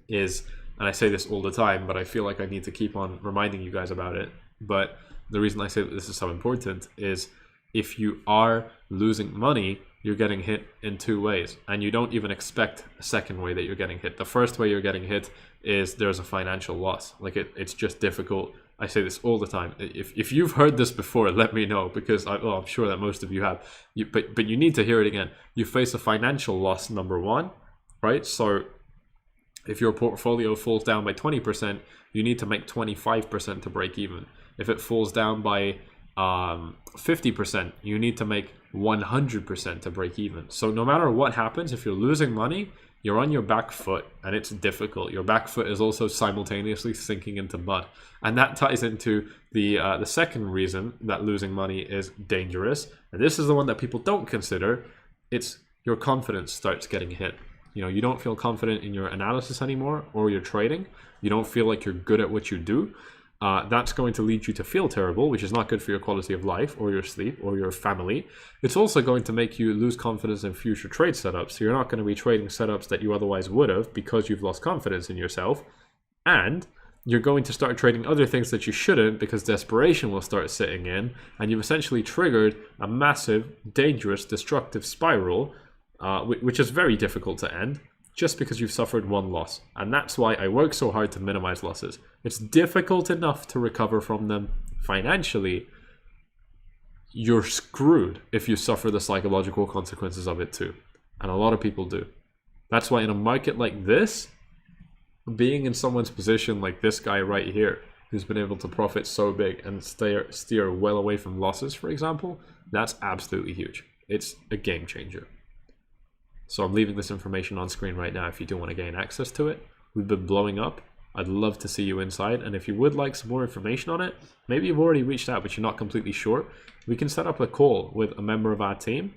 is, and I say this all the time, but I feel like I need to keep on reminding you guys about it, but the reason I say that this is so important is, if you are losing money, you're getting hit in two ways, and you don't even expect a second way that you're getting hit. The first way you're getting hit is there's a financial loss. Like, it's just difficult. I say this all the time. If you've heard this before, let me know, because I'm sure that most of you have. But you need to hear it again. You face a financial loss, number one, right? So if your portfolio falls down by 20%, you need to make 25% to break even. If it falls down by 50%, you need to make 100% to break even. So no matter what happens, if you're losing money, you're on your back foot, and it's difficult. Your back foot is also simultaneously sinking into mud, and that ties into the second reason that losing money is dangerous. And this is the one that people don't consider. It's your confidence starts getting hit. You know, you don't feel confident in your analysis anymore, or your trading. You don't feel like you're good at what you do. That's going to lead you to feel terrible, which is not good for your quality of life or your sleep or your family. It's also going to make you lose confidence in future trade setups. So you're not going to be trading setups that you otherwise would have, because you've lost confidence in yourself. And you're going to start trading other things that you shouldn't, because desperation will start sitting in, and you've essentially triggered a massive, dangerous, destructive spiral, which is very difficult to end, just because you've suffered one loss. And that's why I work so hard to minimize losses. It's difficult enough to recover from them financially. You're screwed if you suffer the psychological consequences of it too. And a lot of people do. That's why in a market like this, being in someone's position like this guy right here, who's been able to profit so big and steer well away from losses, for example, that's absolutely huge. It's a game changer. So I'm leaving this information on screen right now if you do want to gain access to it. We've been blowing up. I'd love to see you inside. And if you would like some more information on it, maybe you've already reached out but you're not completely sure, we can set up a call with a member of our team,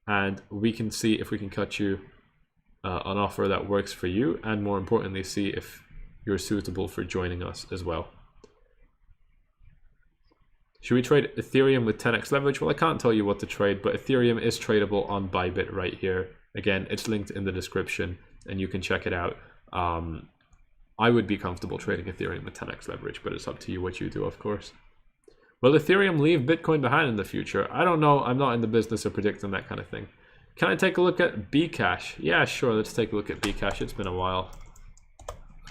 and we can see if we can cut you an offer that works for you, and more importantly, see if you're suitable for joining us as well. Should we trade Ethereum with 10x leverage? Well, I can't tell you what to trade, but Ethereum is tradable on Bybit right here. Again, it's linked in the description, and you can check it out. I would be comfortable trading Ethereum with 10x leverage, but it's up to you what you do, of course. Will Ethereum leave Bitcoin behind in the future? I don't know. I'm not in the business of predicting that kind of thing. Can I take a look at bcash? Yeah, sure. Let's take a look at bcash. It's been a while.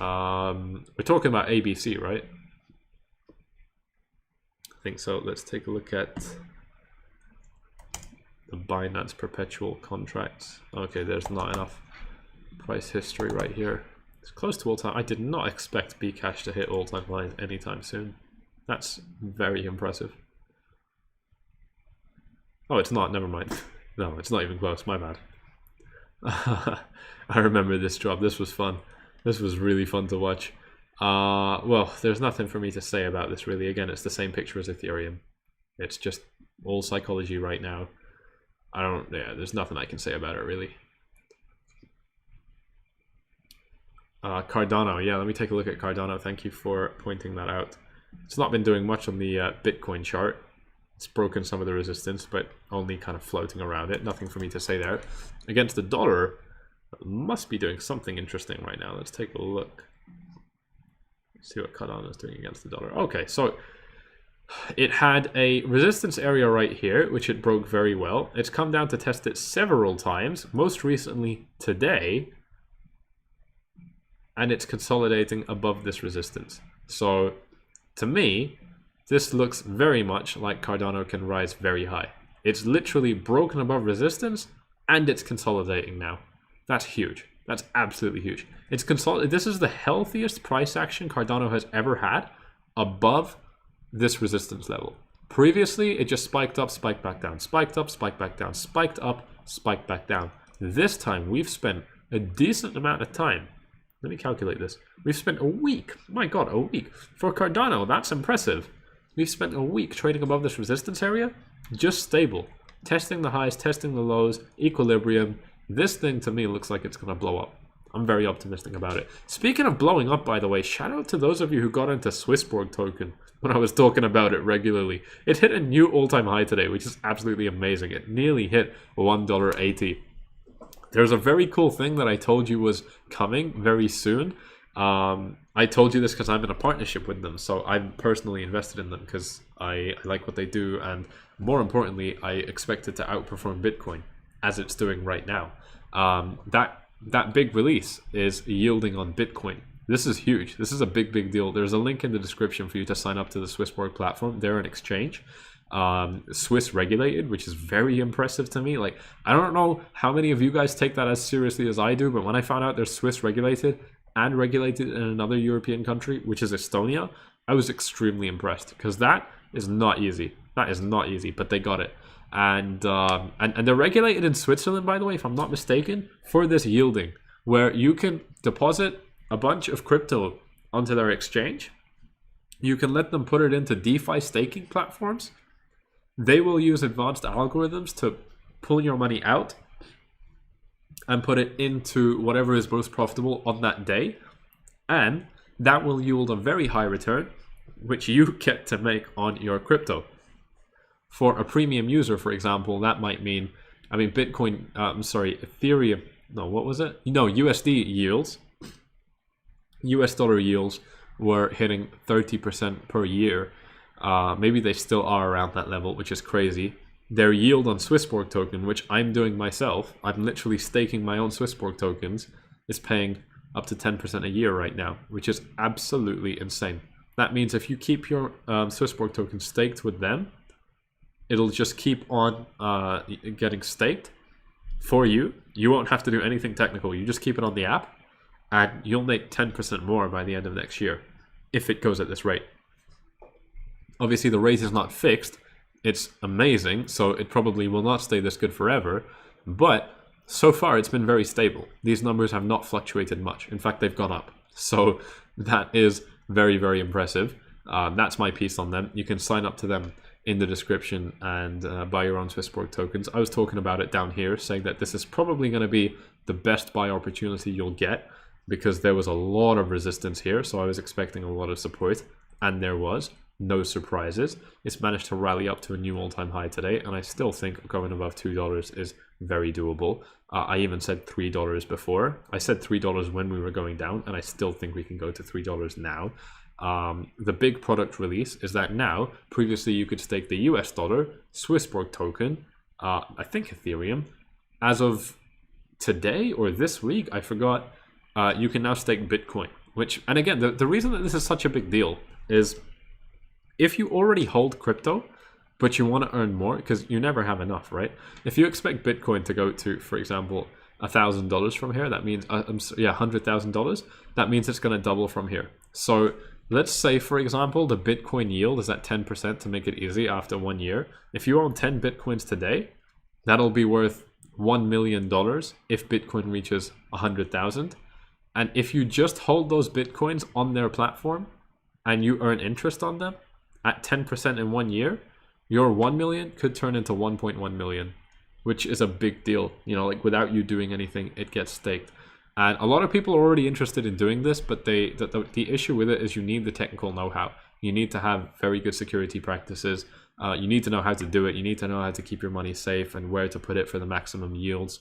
We're talking about ABC, right? I think so. Let's take a look at the Binance perpetual contracts. Okay, there's not enough price history right here. It's close to all-time. I did not expect bcash to hit all-time highs anytime soon. That's very impressive. Oh, it's not. Never mind. No, it's not even close. My bad. I remember this drop. This was fun. This was really fun to watch. Well, there's nothing for me to say about this, really. Again, it's the same picture as Ethereum. It's just all psychology right now. Yeah, there's nothing I can say about it, really. Cardano. Yeah, let me take a look at Cardano. Thank you for pointing that out. It's not been doing much on the Bitcoin chart. It's broken some of the resistance, but only kind of floating around it. Nothing for me to say there. Against the dollar, it must be doing something interesting right now. Let's take a look. See what Cardano is doing against the dollar. Okay, so it had a resistance area right here, which it broke very well. It's come down to test it several times, most recently today, and it's consolidating above this resistance. So to me, this looks very much like Cardano can rise very high. It's literally broken above resistance, and it's consolidating now. That's huge. That's absolutely huge. It's This is the healthiest price action Cardano has ever had above this resistance level. Previously, it just spiked up, spiked back down, spiked up, spiked back down, spiked up, spiked back down. This time, we've spent a decent amount of time. Let me calculate this. We've spent a week. My God, a week. For Cardano, that's impressive. We've spent a week trading above this resistance area, just stable. Testing the highs, testing the lows, equilibrium. This thing to me looks like it's going to blow up. I'm very optimistic about it. Speaking of blowing up, by the way, shout out to those of you who got into Swissborg token when I was talking about it regularly. It hit a new all-time high today, which is absolutely amazing. It nearly hit $1.80. There's a very cool thing that I told you was coming very soon. I told you this because I'm in a partnership with them, so I'm personally invested in them because I like what they do, and more importantly, I expect it to outperform Bitcoin as it's doing right now. That big release is yielding on Bitcoin. This is huge. This is a big deal. There's a link in the description for you to sign up to the Swissborg platform. They're an exchange, Swiss regulated, which is very impressive to me. Like, I don't know how many of you guys take that as seriously as I do, but when I found out they're Swiss regulated and regulated in another European country, which is Estonia, I was extremely impressed because that is not easy. That is not easy, but they got it. And they're regulated in Switzerland, by the way, if I'm not mistaken, for this yielding, where you can deposit a bunch of crypto onto their exchange. You can let them put it into DeFi staking platforms. They will use advanced algorithms to pull your money out and put it into whatever is most profitable on that day. And that will yield a very high return, which you get to make on your crypto. For a premium user, for example, that might mean, Bitcoin, Ethereum, no, what was it? No, USD yields, US dollar yields were hitting 30% per year. Maybe they still are around that level, which is crazy. Their yield on Swissborg token, which I'm doing myself, I'm literally staking my own Swissborg tokens, is paying up to 10% a year right now, which is absolutely insane. That means if you keep your Swissborg token staked with them, it'll just keep on getting staked for you. You won't have to do anything technical. You just keep it on the app, and you'll make 10% more by the end of next year, if it goes at this rate. Obviously, the rate is not fixed. It's amazing, so it probably will not stay this good forever. But so far, it's been very stable. These numbers have not fluctuated much. In fact, they've gone up. So that is very, very impressive. That's my piece on them. You can sign up to them in the description and buy your own Swissborg tokens. I was talking about it down here, saying that this is probably going to be the best buy opportunity you'll get because there was a lot of resistance here, so I was expecting a lot of support, and there was. No surprises. It's managed to rally up to a new all-time high today, and I still think going above $2 is very doable. I even said $3 before. I said $3 when we were going down, and I still think we can go to $3 now. The big product release is that now, previously you could stake the US dollar, Swissborg token, I think Ethereum. As of today or this week, I forgot, you can now stake Bitcoin. Which, and again, the reason that this is such a big deal is if you already hold crypto, but you want to earn more, because you never have enough, right? If you expect Bitcoin to go to, for example, $1,000 from here, that means, $100,000, that means it's going to double from here. So let's say, for example, the Bitcoin yield is at 10% to make it easy after 1 year. If you own 10 Bitcoins today, that'll be worth $1 million if Bitcoin reaches 100,000. And if you just hold those Bitcoins on their platform and you earn interest on them at 10% in 1 year, your 1 million could turn into 1.1 million, which is a big deal. You know, like without you doing anything, it gets staked. And a lot of people are already interested in doing this, but the issue with it is you need the technical know-how. You need to have very good security practices. You need to know how to do it. You need to know how to keep your money safe and where to put it for the maximum yields.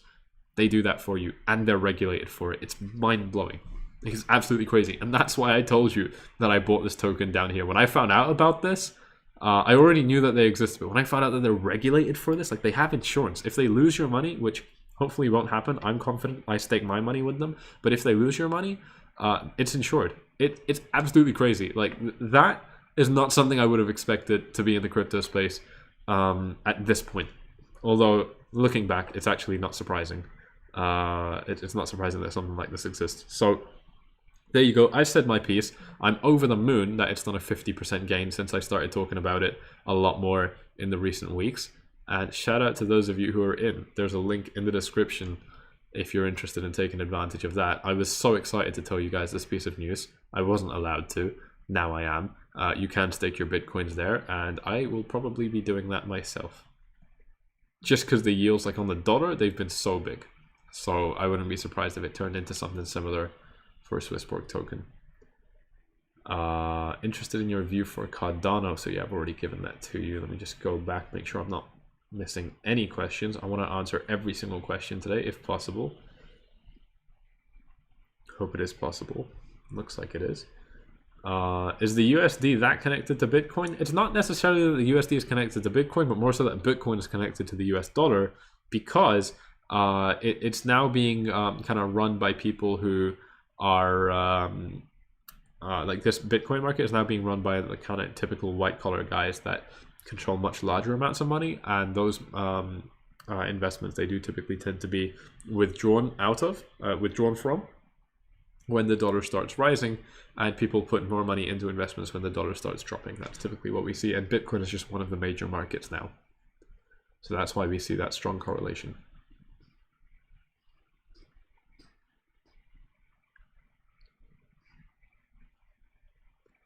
They do that for you, and they're regulated for it. It's mind-blowing. It's absolutely crazy. And that's why I told you that I bought this token down here. When I found out about this, I already knew that they existed, but when I found out that they're regulated for this, like they have insurance. If they lose your money, which hopefully won't happen, I'm confident I stake my money with them, but if they lose your money, it's insured. It's absolutely crazy. Like that is not something I would have expected to be in the crypto space at this point. Although looking back, it's actually not surprising. It's not surprising that something like this exists. So there you go. I said my piece. I'm over the moon that it's done a 50% gain since I started talking about it a lot more in the recent weeks. And shout out to those of you who are in. There's a link in the description if you're interested in taking advantage of that. I was so excited to tell you guys this piece of news. I wasn't allowed to. Now I am. You can stake your Bitcoins there, and I will probably be doing that myself. Just because the yields, like on the dollar, they've been so big. So I wouldn't be surprised if it turned into something similar for a Swissborg token. Interested in your view for Cardano. So yeah, I've already given that to you. Let me just go back, make sure I'm not missing any questions. I want to answer every single question today, if possible. Hope it is possible. Looks like it is. Is the USD that connected to Bitcoin? It's not necessarily that the USD is connected to Bitcoin, but more so that Bitcoin is connected to the US dollar, because it's now being kind of run by people who are like this Bitcoin market is now being run by the kind of typical white collar guys that control much larger amounts of money, and those investments, they do typically tend to be withdrawn from when the dollar starts rising, and people put more money into investments when the dollar starts dropping. That's typically what we see, and Bitcoin is just one of the major markets now. So that's why we see that strong correlation.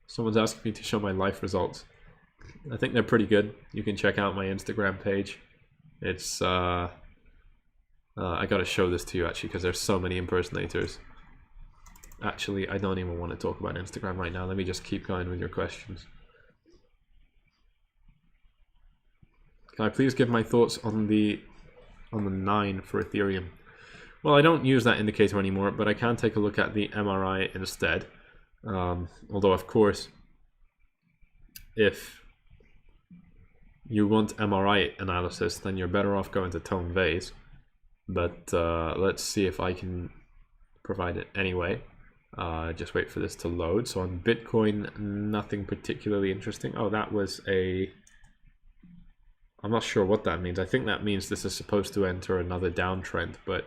Someone's asking me to show my life results. I think they're pretty good. You can check out my Instagram page. It's I gotta show this to you actually, because there's so many impersonators. Actually, I don't even want to talk about Instagram right now. Let me just keep going with your questions. Can I please give my thoughts on the 9 for Ethereum? Well, I don't use that indicator anymore, but I can take a look at the MRI instead. Although, of course, if you want MRI analysis, then you're better off going to Tone Vase. But let's see if I can provide it anyway. Just wait for this to load. So on Bitcoin, nothing particularly interesting. Oh, that was a... I'm not sure what that means. I think that means this is supposed to enter another downtrend, but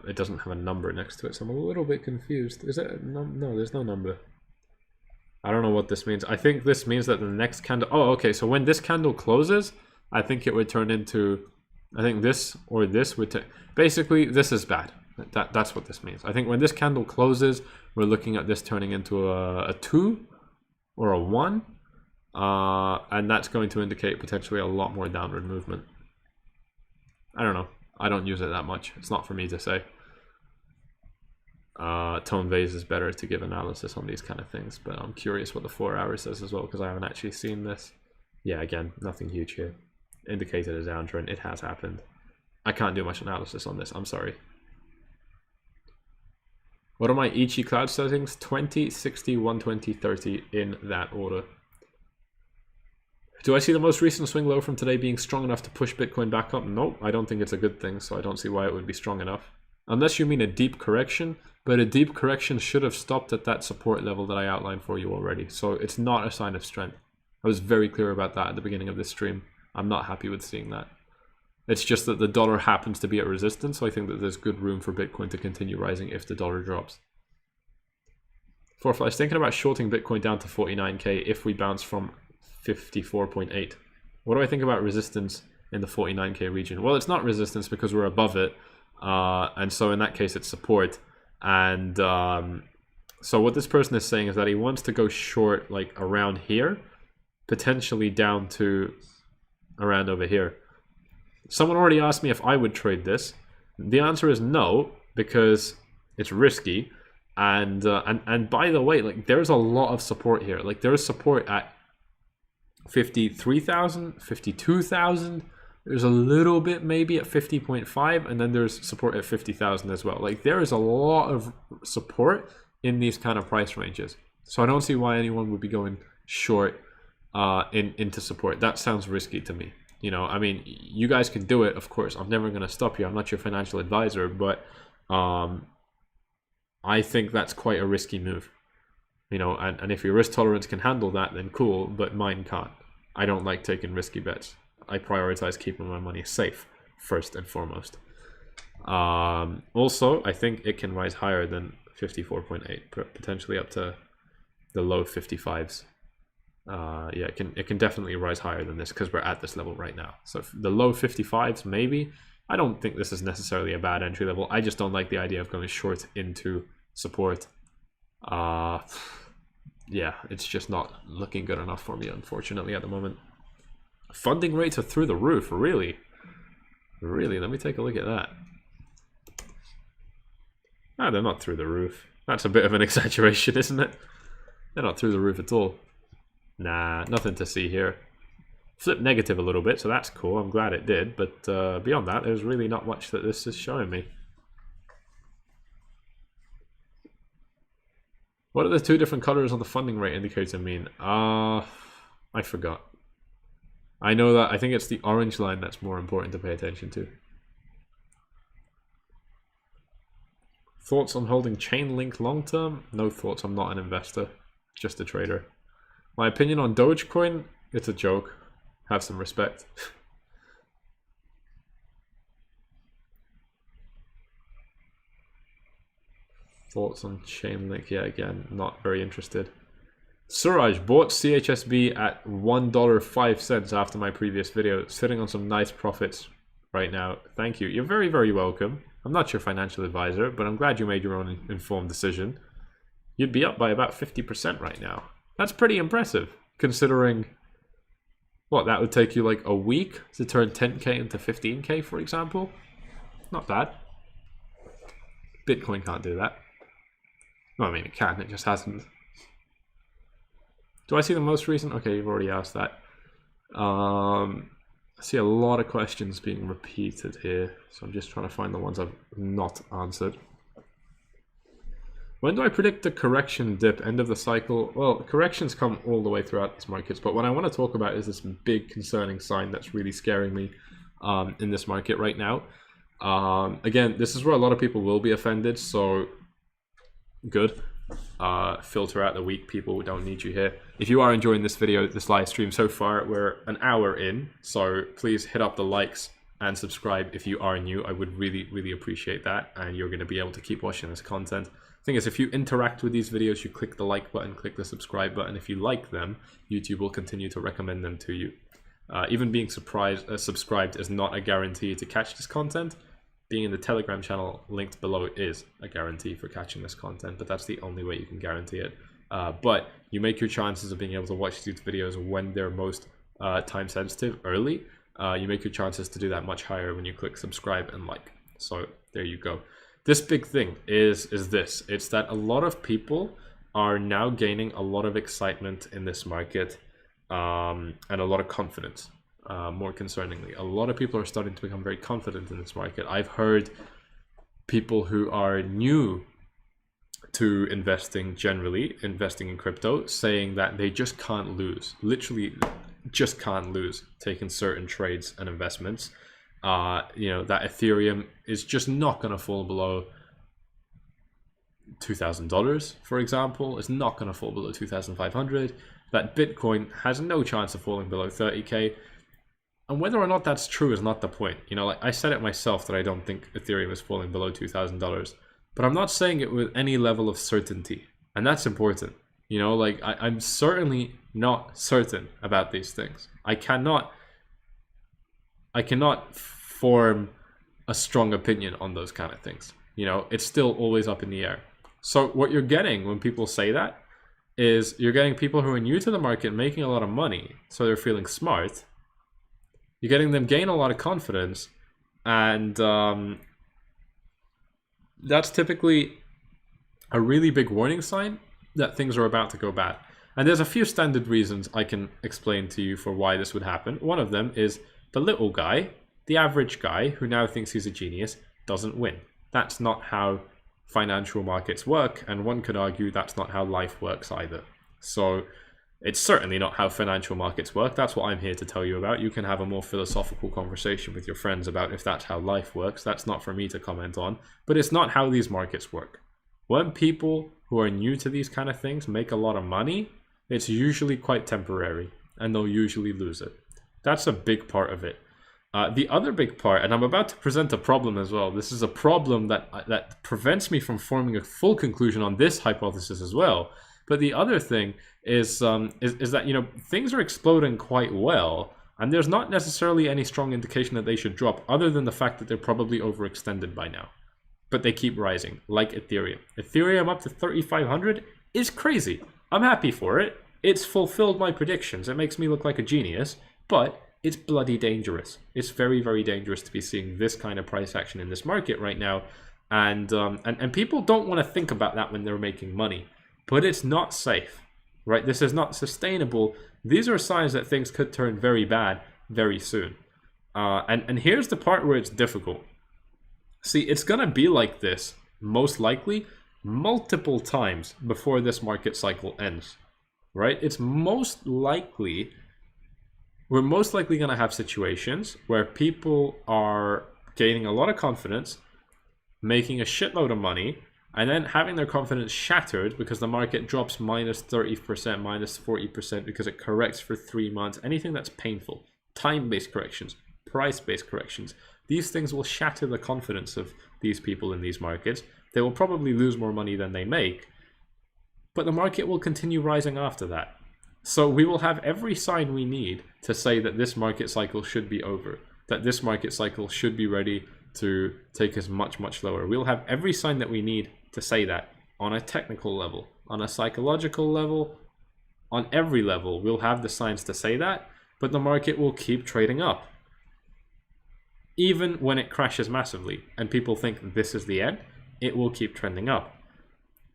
it doesn't have a number next to it, so I'm a little bit confused. Is it? No, there's no number. I don't know what this means. I think this means that the next candle... Oh, okay, so when this candle closes, I think it would turn into... I think this or this would... Basically, this is bad. That's what this means. I think when this candle closes, we're looking at this turning into a 2 or a 1. And that's going to indicate potentially a lot more downward movement. I don't know. I don't use it that much. It's not for me to say. Tone Vase is better to give analysis on these kind of things, but I'm curious what the 4 hours says as well, because I haven't actually seen this. Yeah, again, nothing huge here. Indicated a downtrend. It has happened. I can't do much analysis on this. I'm sorry. What are my Ichi cloud settings? 20, 60, 120, 30 in that order. Do I see the most recent swing low from today being strong enough to push Bitcoin back up? Nope, I don't think it's a good thing, so I don't see why it would be strong enough. Unless you mean a deep correction, but a deep correction should have stopped at that support level that I outlined for you already. So it's not a sign of strength. I was very clear about that at the beginning of this stream. I'm not happy with seeing that. It's just that the dollar happens to be at resistance, so I think that there's good room for Bitcoin to continue rising if the dollar drops. FORFLIES, thinking about shorting Bitcoin down to 49k if we bounce from 54.8. What do I think about resistance in the 49k region? Well, it's not resistance because we're above it, and so in that case it's support. And so what this person is saying is that he wants to go short like around here, potentially down to around over here. Someone already asked me if I would trade this. The answer is no, because it's risky. And by the way, like there's a lot of support here. Like there is support at 53,000, 52,000. There's a little bit maybe at 50.5, and then there's support at 50,000 as well. Like there is a lot of support in these kind of price ranges. So I don't see why anyone would be going short into support. That sounds risky to me. You know, I mean, you guys can do it, of course. I'm never going to stop you. I'm not your financial advisor, but I think that's quite a risky move. You know, and if your risk tolerance can handle that, then cool, but mine can't. I don't like taking risky bets. I prioritize keeping my money safe first and foremost. Also, I think it can rise higher than 54.8, potentially up to the low 55s. Yeah, it can definitely rise higher than this because we're at this level right now. So the low 55s, maybe. I don't think this is necessarily a bad entry level. I just don't like the idea of going short into support. Yeah, it's just not looking good enough for me, unfortunately, at the moment. Funding rates are through the roof, really. Really, let me take a look at that. Ah, they're not through the roof. That's a bit of an exaggeration, isn't it? They're not through the roof at all. Nah, nothing to see here. Flipped negative a little bit, so that's cool. I'm glad it did, but beyond that, there's really not much that this is showing me. What are the two different colors on the funding rate indicator mean? I forgot. I know that, I think it's the orange line that's more important to pay attention to. Thoughts on holding Chainlink long term? No thoughts, I'm not an investor, just a trader. My opinion on Dogecoin? It's a joke. Have some respect. Thoughts on Chainlink? Yeah, again, not very interested. Suraj bought CHSB at $1.05 after my previous video, sitting on some nice profits right now. Thank you. You're very, very welcome. I'm not your financial advisor, but I'm glad you made your own informed decision. You'd be up by about 50% right now. That's pretty impressive, considering what, that would take you like a week to turn 10k into 15k, for example. Not bad. Bitcoin can't do that. Well, I mean, it can, it just hasn't. Do I see the most recent? Okay, you've already asked that. I see a lot of questions being repeated here, so I'm just trying to find the ones I've not answered. When do I predict the correction dip, end of the cycle? Well, corrections come all the way throughout these markets, but what I want to talk about is this big concerning sign that's really scaring me in this market right now. Again, this is where a lot of people will be offended, so good. Filter out the weak people, we don't need you here. If you are enjoying this video, this live stream so far, we're an hour in, so please hit up the likes and subscribe if you are new. I would really, really appreciate that, and you're going to be able to keep watching this content. Thing is, if you interact with these videos, you click the like button, click the subscribe button. If you like them, YouTube will continue to recommend them to you. Even being subscribed is not a guarantee to catch this content. Being in the Telegram channel linked below is a guarantee for catching this content, but that's the only way you can guarantee it. But you make your chances of being able to watch these videos when they're most time sensitive early. You make your chances to do that much higher when you click subscribe and like. So there you go. This big thing is this. It's that a lot of people are now gaining a lot of excitement in this market and a lot of confidence. more concerningly. A lot of people are starting to become very confident in this market. I've heard people who are new to investing generally, investing in crypto, saying that they just can't lose, literally just can't lose taking certain trades and investments. You know, that Ethereum is just not going to fall below $2,000, for example. It's not going to fall below 2,500. That Bitcoin has no chance of falling below 30K. And whether or not that's true is not the point. You know, like I said it myself that I don't think Ethereum is falling below $2,000. But I'm not saying it with any level of certainty. And that's important. You know, like I'm certainly not certain about these things. I cannot form a strong opinion on those kind of things. You know, it's still always up in the air. So what you're getting when people say that is you're getting people who are new to the market making a lot of money, so they're feeling smart. You're getting them gain a lot of confidence, and that's typically a really big warning sign that things are about to go bad. And there's a few standard reasons I can explain to you for why this would happen. One of them is the little guy, the average guy who now thinks he's a genius, doesn't win. That's not how financial markets work, and one could argue that's not how life works either. So it's certainly not how financial markets work. That's what I'm here to tell you about. You can have a more philosophical conversation with your friends about if that's how life works. That's not for me to comment on, but it's not how these markets work. When people who are new to these kind of things make a lot of money, it's usually quite temporary, and they'll usually lose it. That's a big part of it. The other big part, and I'm about to present a problem as well. This is a problem that prevents me from forming a full conclusion on this hypothesis as well. But the other thing is that, you know, things are exploding quite well, and there's not necessarily any strong indication that they should drop, other than the fact that they're probably overextended by now. But they keep rising, like Ethereum. Ethereum up to 3,500 is crazy. I'm happy for it. It's fulfilled my predictions. It makes me look like a genius, but it's bloody dangerous. It's very, very dangerous to be seeing this kind of price action in this market right now. And people don't want to think about that when they're making money. But it's not safe, right? This is not sustainable. These are signs that things could turn very bad very soon. And here's the part where it's difficult. See, it's going to be like this, most likely, multiple times before this market cycle ends, right? It's most likely... We're most likely going to have situations where people are gaining a lot of confidence, making a shitload of money, and then having their confidence shattered because the market drops minus 30%, minus 40% because it corrects for 3 months. Anything that's painful, time-based corrections, price-based corrections, these things will shatter the confidence of these people in these markets. They will probably lose more money than they make, but the market will continue rising after that. So we will have every sign we need to say that this market cycle should be over, that this market cycle should be ready to take us much, much lower. We'll have every sign that we need to say that on a technical level, on a psychological level, on every level. We'll have the signs to say that, but the market will keep trading up. Even when it crashes massively and people think this is the end, it will keep trending up.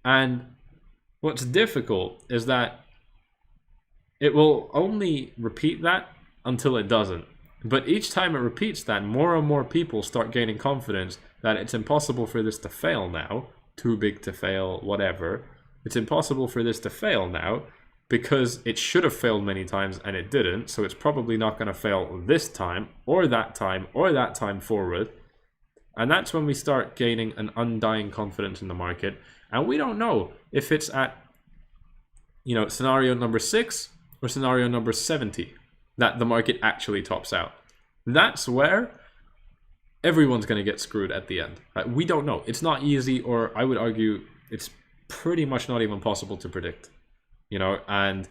And what's difficult is that it will only repeat that until it doesn't. But each time it repeats that, more and more people start gaining confidence that it's impossible for this to fail now. Too big to fail, whatever. It's impossible for this to fail now because it should have failed many times and it didn't. So it's probably not going to fail this time or that time forward. And that's when we start gaining an undying confidence in the market. And we don't know if it's at, you know, scenario number 6 or scenario number 70 that the market actually tops out. That's where everyone's going to get screwed at the end. We don't know. It's not easy, or I would argue it's pretty much not even possible to predict. You know, and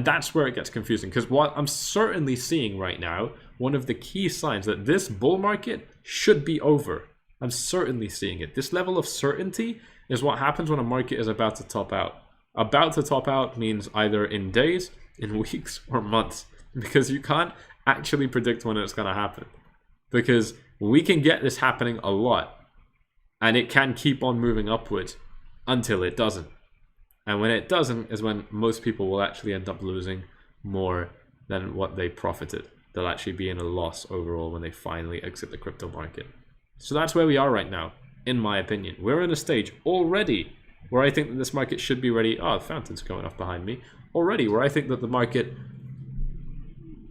that's where it gets confusing, because what I'm certainly seeing right now, one of the key signs that this bull market should be over. I'm certainly seeing it. This level of certainty is what happens when a market is about to top out. About to top out means either in days, in weeks, or months, because you can't actually predict when it's going to happen, because we can get this happening a lot and it can keep on moving upwards until it doesn't. And when it doesn't is when most people will actually end up losing more than what they profited. they'll actually be in a loss overall when they finally exit the crypto market. So that's where we are right now, in my opinion. We're in a stage already where I think that this market should be ready. Oh, the fountain's going off behind me. Already where I think that the market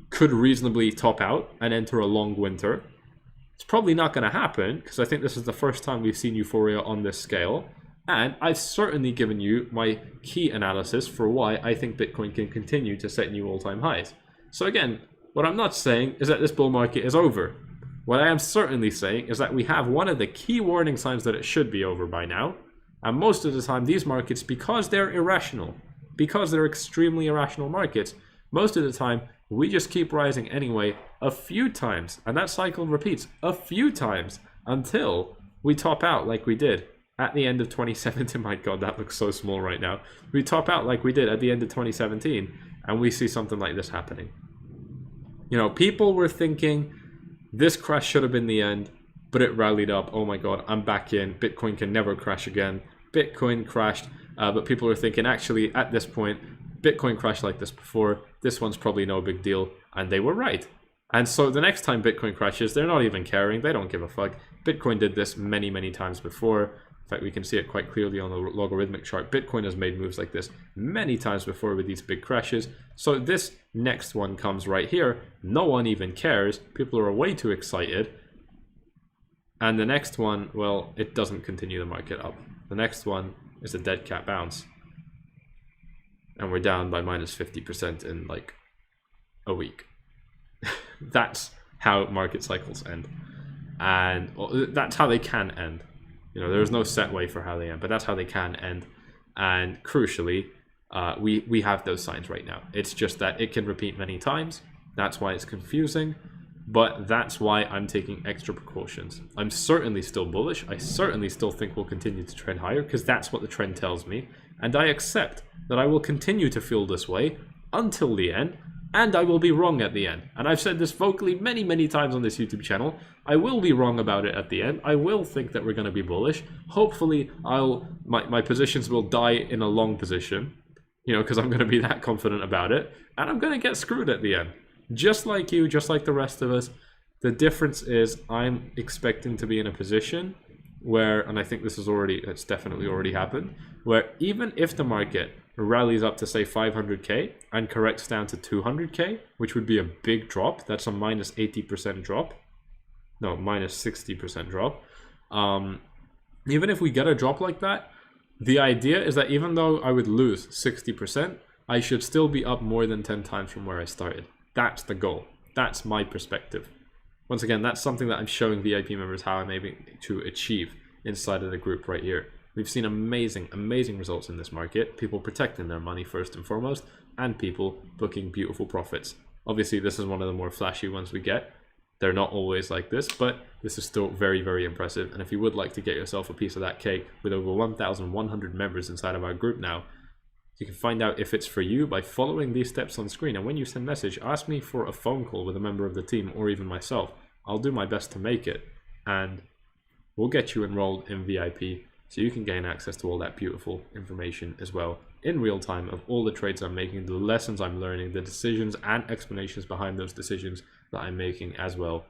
could reasonably top out and enter a long winter. It's probably not going to happen because I think this is the first time we've seen euphoria on this scale. And I've certainly given you my key analysis for why I think Bitcoin can continue to set new all-time highs. So again, what I'm not saying is that this bull market is over. What I am certainly saying is that we have one of the key warning signs that it should be over by now. And most of the time, these markets, because they're irrational, because they're extremely irrational markets, most of the time, we just keep rising anyway a few times. And that cycle repeats a few times until we top out like we did at the end of 2017. My God, that looks so small right now. We top out like we did at the end of 2017, and we see something like this happening. You know, people were thinking this crash should have been the end, but it rallied up. Oh my God, I'm back in. Bitcoin can never crash again. Bitcoin crashed, but people are thinking, actually, at this point, Bitcoin crashed like this before. This one's probably no big deal, and they were right. And so the next time Bitcoin crashes, they're not even caring. They don't give a fuck. Bitcoin did this many, many times before. In fact, we can see it quite clearly on the logarithmic chart. Bitcoin has made moves like this many times before with these big crashes. So this next one comes right here. No one even cares. People are way too excited. And the next one, well, it doesn't continue the market up. The next one is a dead cat bounce. And we're down by minus 50% in like a week. That's how market cycles end. And that's how they can end. You know, there's no set way for how they end, but that's how they can end. And crucially, we have those signs right now. It's just that it can repeat many times. That's why it's confusing. But that's why I'm taking extra precautions. I'm certainly still bullish. I certainly still think we'll continue to trend higher because that's what the trend tells me. And I accept that I will continue to feel this way until the end. And I will be wrong at the end. And I've said this vocally many, many times on this YouTube channel. I will be wrong about it at the end. I will think that we're going to be bullish. Hopefully, my positions will die in a long position. You know, because I'm going to be that confident about it. And I'm going to get screwed at the end. Just like you, just like the rest of us. The difference is I'm expecting to be in a position where, and I think this is already, it's definitely already happened, where even if the market rallies up to say 500k and corrects down to 200k, which would be a big drop, that's a minus 80% drop, no, minus 60% drop. Even if we get a drop like that, the idea is that even though I would lose 60%, I should still be up more than 10 times from where I started. That's the goal. That's my perspective. Once again, that's something that I'm showing VIP members how I'm able to achieve inside of the group right here. We've seen amazing, amazing results in this market. People protecting their money first and foremost, and people booking beautiful profits. Obviously, this is one of the more flashy ones we get. They're not always like this, but this is still very, very impressive. And if you would like to get yourself a piece of that cake with over 1,100 members inside of our group now, you can find out if it's for you by following these steps on screen. And when you send a message, ask me for a phone call with a member of the team or even myself. I'll do my best to make it. And we'll get you enrolled in VIP so you can gain access to all that beautiful information as well in real time of all the trades I'm making, the lessons I'm learning, the decisions and explanations behind those decisions that I'm making as well.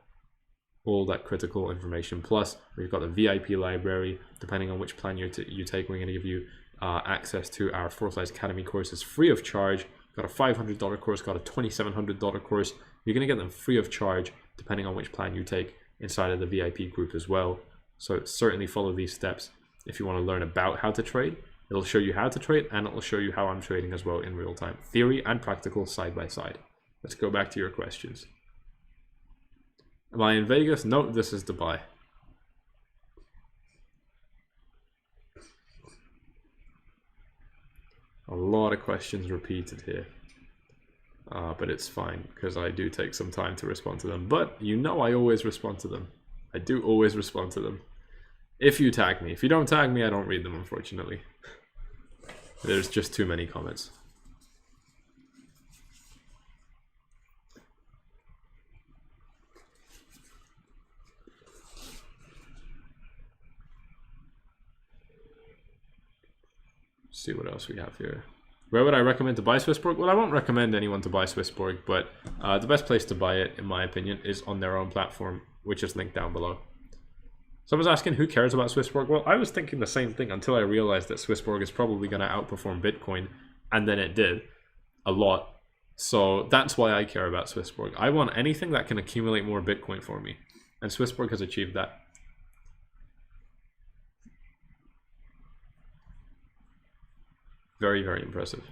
All that critical information. Plus, we've got the VIP library. Depending on which plan you take, we're going to give you access to our FORFLIES Academy courses free of charge. Got a $500 course, got a $2,700 course. You're going to get them free of charge depending on which plan you take inside of the VIP group as well. So certainly follow these steps if you want to learn about how to trade. It'll show you how to trade and it'll show you how I'm trading as well in real time. Theory and practical side by side. Let's go back to your questions. Am I in Vegas? No, this is Dubai. A lot of questions repeated here. But it's fine because I do take some time to respond to them. But you know I always respond to them. I do always respond to them. If you tag me. If you don't tag me, I don't read them, unfortunately. There's just too many comments. See what else we have here. Where would I recommend to buy Swissborg? Well, I won't recommend anyone to buy Swissborg, but the best place to buy it, in my opinion, is on their own platform, which is linked down below. Someone's asking, who cares about Swissborg? Well, I was thinking the same thing until I realized that Swissborg is probably going to outperform Bitcoin, and then it did a lot. So that's why I care about Swissborg. I want anything that can accumulate more Bitcoin for me, and Swissborg has achieved that. Very, very impressive,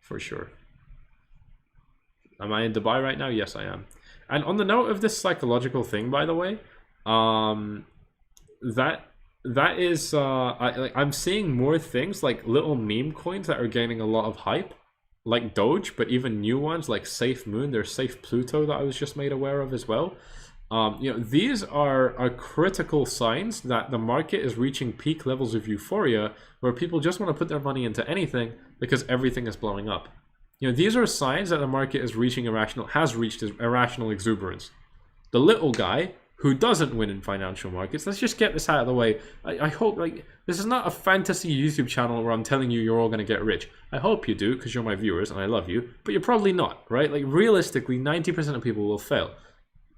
for sure. Am I in Dubai right now? Yes, I am. And on the note of this psychological thing, by the way, that is I'm seeing more things like little meme coins that are gaining a lot of hype, like Doge, but even new ones like Safe Moon. There's Safe Pluto that I was just made aware of as well. You know, these are critical signs that the market is reaching peak levels of euphoria where people just want to put their money into anything because everything is blowing up. You know, these are signs that the market is reaching has reached irrational exuberance. The little guy who doesn't win in financial markets, let's just get this out of the way. I hope, like, this is not a fantasy YouTube channel where I'm telling you you're all going to get rich. I hope you do because you're my viewers and I love you, but you're probably not, right? Like, realistically, 90% of people will fail.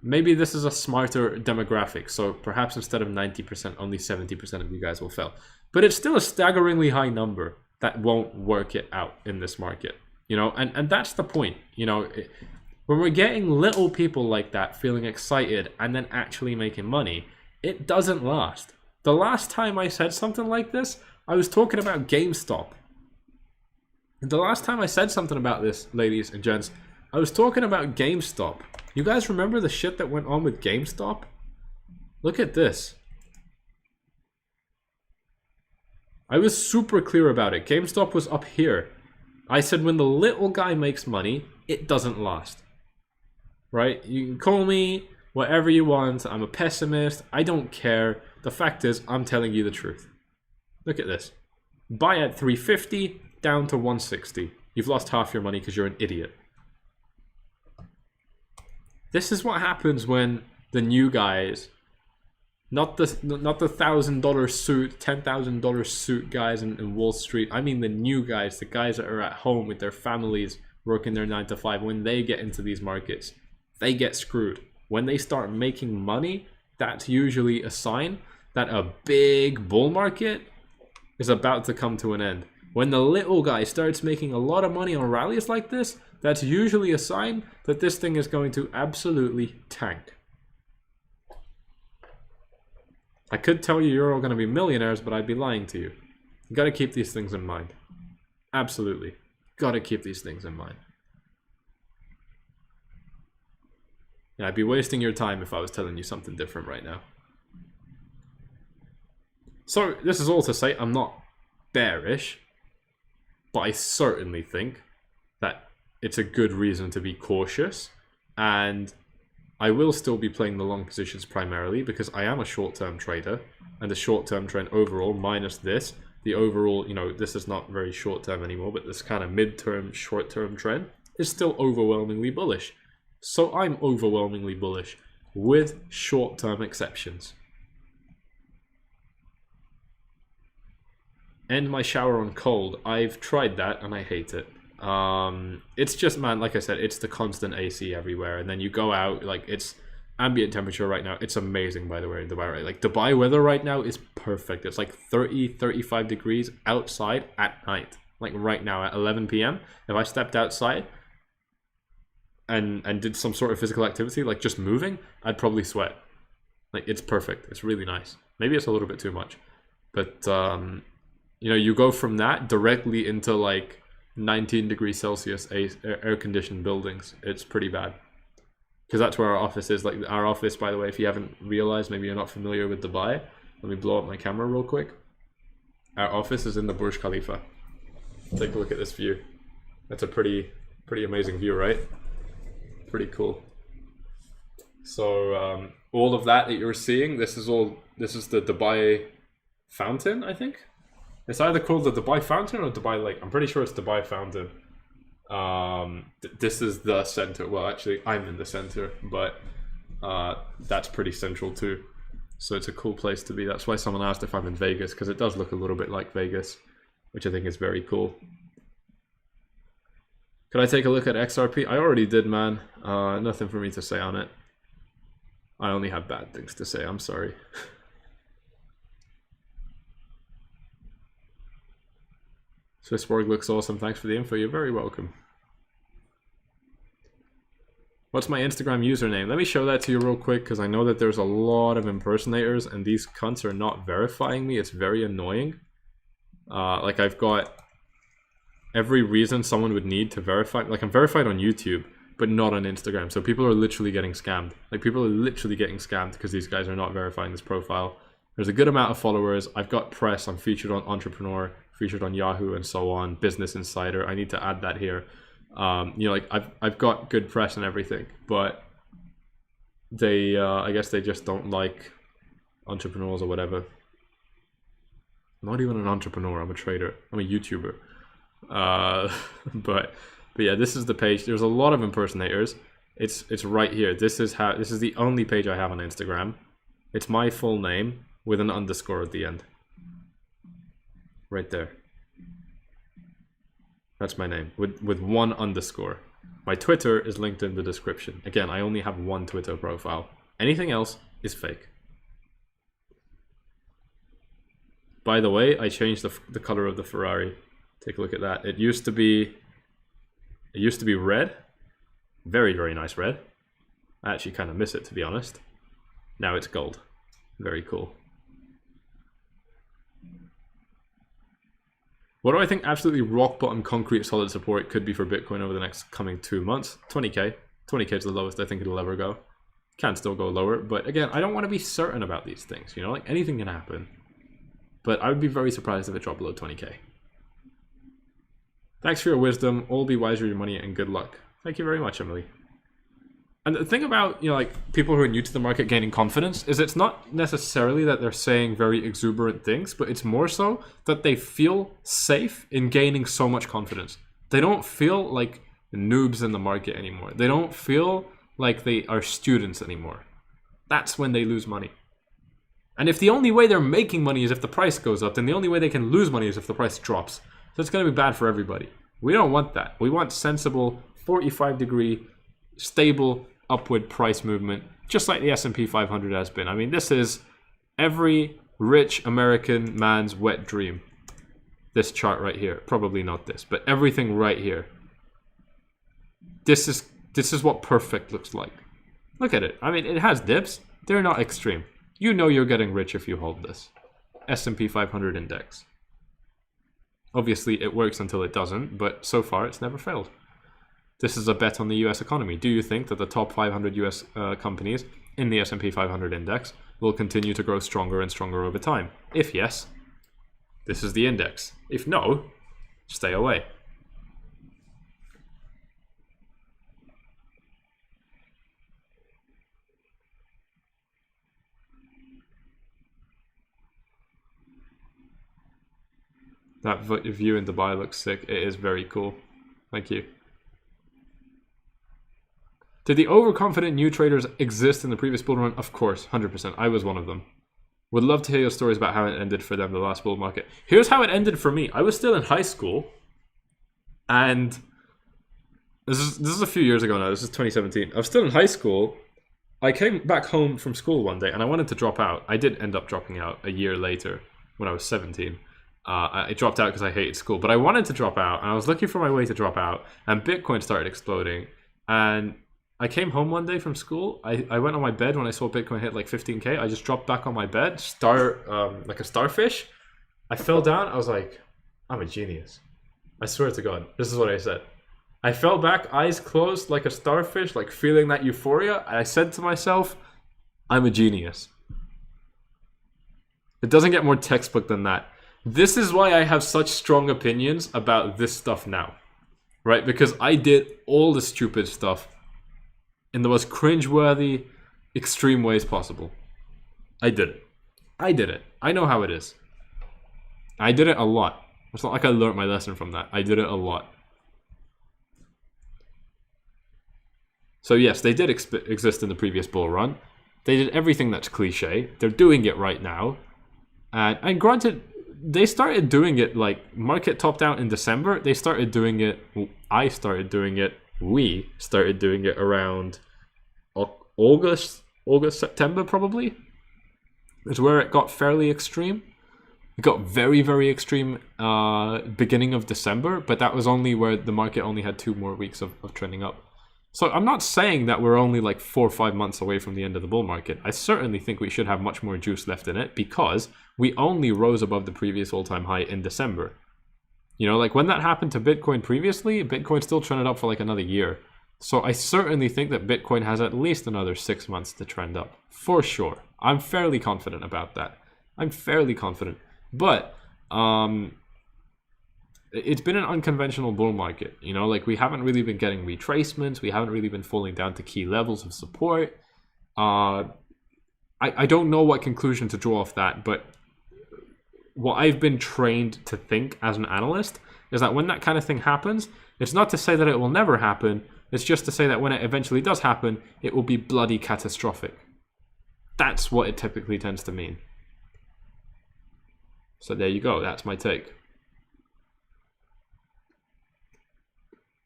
Maybe this is a smarter demographic, so perhaps instead of 90%, only 70% of you guys will fail. But it's still a staggeringly high number that won't work it out in this market, you know? And that's the point, you know? When we're getting little people like that feeling excited and then actually making money, it doesn't last. The last time I said something like this, I was talking about GameStop. And the last time I said something about this, ladies and gents, I was talking about GameStop. You guys remember the shit that went on with GameStop? Look at this. I was super clear about it. GameStop was up here. I said when the little guy makes money, it doesn't last. Right? You can call me whatever you want. I'm a pessimist. I don't care. The fact is, I'm telling you the truth. Look at this. Buy at 350, down to 160. You've lost half your money because you're an idiot. This is what happens when the new guys, not the $1,000 suit, $10,000 suit guys in Wall Street. I mean the new guys, the guys that are at home with their families working their 9 to 5. When they get into these markets, they get screwed. When they start making money, that's usually a sign that a big bull market is about to come to an end. When the little guy starts making a lot of money on rallies like this, that's usually a sign that this thing is going to absolutely tank. I could tell you you're all going to be millionaires, but I'd be lying to you. You got to keep these things in mind. Absolutely. Got to keep these things in mind. Yeah, I'd be wasting your time if I was telling you something different right now. So, this is all to say I'm not bearish, but I certainly think that it's a good reason to be cautious, and I will still be playing the long positions primarily because I am a short-term trader, and the short-term trend overall, minus this, the overall, you know, this is not very short-term anymore, but this kind of mid-term, short-term trend is still overwhelmingly bullish. So I'm overwhelmingly bullish, with short-term exceptions. End my shower on cold. I've tried that and I hate it. It's just, man, like I said, it's the constant AC everywhere, and then you go out, like, it's ambient temperature right now. It's amazing, by the way, in Dubai, right? Like, Dubai weather right now is perfect. It's like 30-35 degrees outside at night, like right now at 11 p.m. if I stepped outside and did some sort of physical activity, like just moving, I'd probably sweat. Like, it's perfect. It's really nice. Maybe it's a little bit too much, but you know, you go from that directly into like 19 degrees Celsius air-conditioned buildings. It's pretty bad. Because that's where our office is. Like, our office, by the way, if you haven't realized, maybe you're not familiar with Dubai. Let me blow up my camera real quick. Our office is in the Burj Khalifa. Take a look at this view. That's a pretty amazing view, right? Pretty cool. So, all of that you're seeing, this is the Dubai fountain, I think. It's either called the Dubai Fountain or Dubai Lake. I'm pretty sure it's Dubai Fountain. This is the center. Well, actually, I'm in the center, but that's pretty central too. So it's a cool place to be. That's why someone asked if I'm in Vegas, because it does look a little bit like Vegas, which I think is very cool. Could I take a look at XRP? I already did, man. Nothing for me to say on it. I only have bad things to say. I'm sorry. Swissborg looks awesome. Thanks for the info. You're very welcome. What's my Instagram username? Let me show that to you real quick, because I know that there's a lot of impersonators and these cunts are not verifying me. It's very annoying. Like, I've got every reason someone would need to verify. Like, I'm verified on YouTube, but not on Instagram. So people are literally getting scammed. Like, people are literally getting scammed because these guys are not verifying this profile. There's a good amount of followers. I've got press. I'm featured on Entrepreneur, featured on Yahoo and so on. Business Insider. I need to add that here. You know, like, I've got good press and everything, but they, I guess they just don't like entrepreneurs or whatever. I'm not even an entrepreneur. I'm a trader. I'm a YouTuber. But yeah, this is the page. There's a lot of impersonators. It's right here. This is the only page I have on Instagram. It's my full name with an underscore at the end. Right there. That's my name, with one underscore. My Twitter is linked in the description. Again, I only have one Twitter profile. Anything else is fake. By the way, I changed the color of the Ferrari. Take a look at that. It used to be red. Very, very nice red. I actually kind of miss it, to be honest. Now it's gold. Very cool. What do I think absolutely rock bottom concrete solid support could be for Bitcoin over the next coming 2 months? 20k. 20k is the lowest I think it'll ever go. Can still go lower, but again, I don't want to be certain about these things, you know, like anything can happen. But I would be very surprised if it dropped below 20k. Thanks for your wisdom. All be wise with your money and good luck. Thank you very much, Emily. And the thing about, you know, like people who are new to the market gaining confidence is it's not necessarily that they're saying very exuberant things, but it's more so that they feel safe in gaining so much confidence. They don't feel like noobs in the market anymore. They don't feel like they are students anymore. That's when they lose money. And if the only way they're making money is if the price goes up, then the only way they can lose money is if the price drops. So it's going to be bad for everybody. We don't want that. We want sensible, 45-degree, stable, upward price movement, just like the S&P 500 has been. I mean, this is every rich American man's wet dream. This chart right here. Probably not this, but everything right here. This is what perfect looks like. Look at it. I mean, it has dips. They're not extreme. You know you're getting rich if you hold this. S&P 500 index. Obviously, it works until it doesn't, but so far it's never failed. This is a bet on the US economy. Do you think that the top 500 US companies in the S&P 500 index will continue to grow stronger and stronger over time? If yes, this is the index. If no, stay away. That view in Dubai looks sick. It is very cool. Thank you. Did the overconfident new traders exist in the previous bull run? Of course, 100%. I was one of them. Would love to hear your stories about how it ended for them, the last bull market. Here's how it ended for me. I was still in high school, and this is a few years ago now. This is 2017. I was still in high school. I came back home from school one day, and I wanted to drop out. I did end up dropping out a year later when I was 17. I dropped out because I hated school, but I wanted to drop out, and I was looking for my way to drop out, and Bitcoin started exploding, and I came home one day from school. I went on my bed when I saw Bitcoin hit like 15k. I just dropped back on my bed, like a starfish. I fell down. I was like, I'm a genius. I swear to God, this is what I said. I fell back, eyes closed, like a starfish, like feeling that euphoria. I said to myself, I'm a genius. It doesn't get more textbook than that. This is why I have such strong opinions about this stuff now, right? Because I did all the stupid stuff in the most cringeworthy, extreme ways possible. I did it. I know how it is. I did it a lot. It's not like I learned my lesson from that. I did it a lot. So yes, they did exist in the previous bull run. They did everything that's cliche. They're doing it right now. And granted, they started doing it, like, market topped out in December. They started doing it, I started doing it, we started doing it around August, September probably, is where it got fairly extreme. It got very, very extreme beginning of December, but that was only where the market only had 2 more weeks of trending up. So I'm not saying that we're only like 4 or 5 months away from the end of the bull market. I certainly think we should have much more juice left in it because we only rose above the previous all-time high in December. You know, like when that happened to Bitcoin previously, Bitcoin still trended up for like another year. So I certainly think that Bitcoin has at least another 6 months to trend up, for sure. I'm fairly confident about that. I'm fairly confident. But it's been an unconventional bull market, you know, like we haven't really been getting retracements. We haven't really been falling down to key levels of support. I don't know what conclusion to draw off that, but what I've been trained to think as an analyst is that when that kind of thing happens, it's not to say that it will never happen. It's just to say that when it eventually does happen, it will be bloody catastrophic. That's what it typically tends to mean. So there you go. That's my take.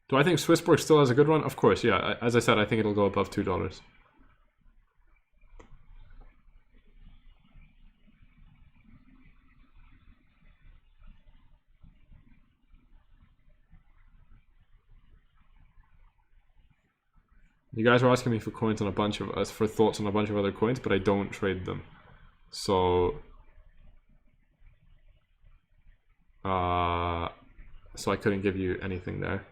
Do I think Swissborg still has a good run? Of course, yeah. As I said, I think it'll go above $2. You guys are asking me for coins on a bunch of for thoughts on a bunch of other coins, but I don't trade them. So I couldn't give you anything there.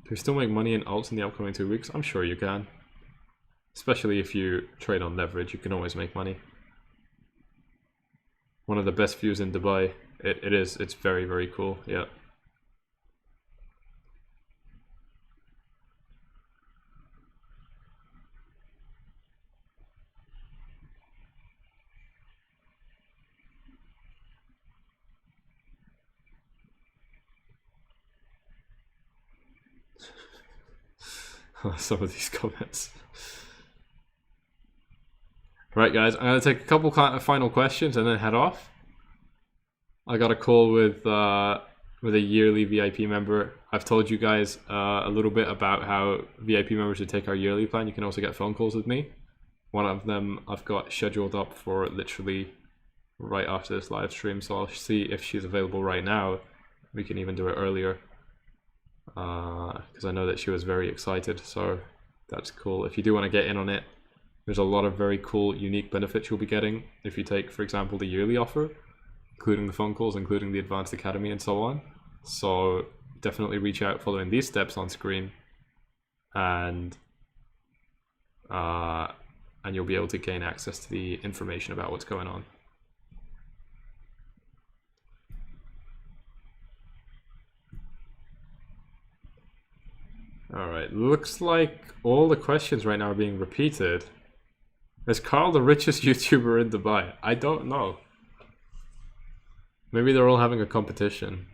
Can you still make money in alts in the upcoming 2 weeks? I'm sure you can. Especially if you trade on leverage, you can always make money. One of the best views in Dubai. It is. It's very, very cool. Yeah. Some of these comments. Right, guys, I'm going to take a couple final questions and then head off. I got a call with a yearly VIP member. I've told you guys a little bit about how VIP members who take our yearly plan, you can also get phone calls with me. One of them I've got scheduled up for literally right after this live stream, so I'll see if she's available right now. We can even do it earlier because I know that she was very excited, so that's cool. If you do want to get in on it, there's a lot of very cool, unique benefits you'll be getting if you take, for example, the yearly offer, including the phone calls, including the Advanced Academy, and so on. So definitely reach out following these steps on screen, and you'll be able to gain access to the information about what's going on. All right, looks like all the questions right now are being repeated. Is Carl the richest YouTuber in Dubai? I don't know. Maybe they're all having a competition.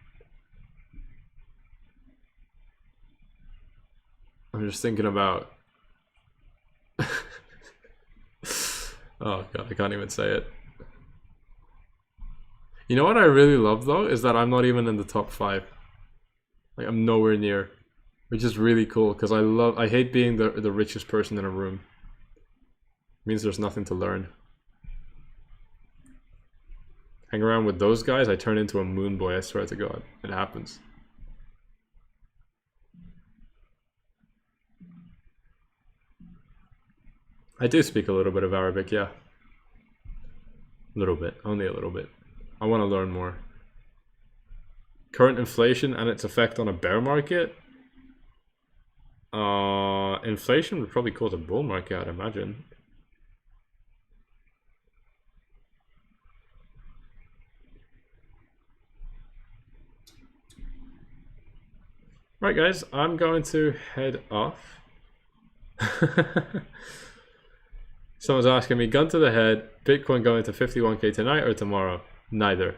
I'm just thinking about... Oh god, I can't even say it. You know what I really love though, is that I'm not even in the top 5. Like, I'm nowhere near. Which is really cool, because I hate being the richest person in a room. It means there's nothing to learn. Hang around with those guys, I turn into a moon boy, I swear to god. It happens. I do speak a little bit of Arabic, yeah. A little bit, only a little bit. I want to learn more. Current inflation and its effect on a bear market? Inflation would probably cause a bull market, I'd imagine. Right, guys, I'm going to head off. Someone's asking me, gun to the head, Bitcoin going to 51k tonight or tomorrow? Neither.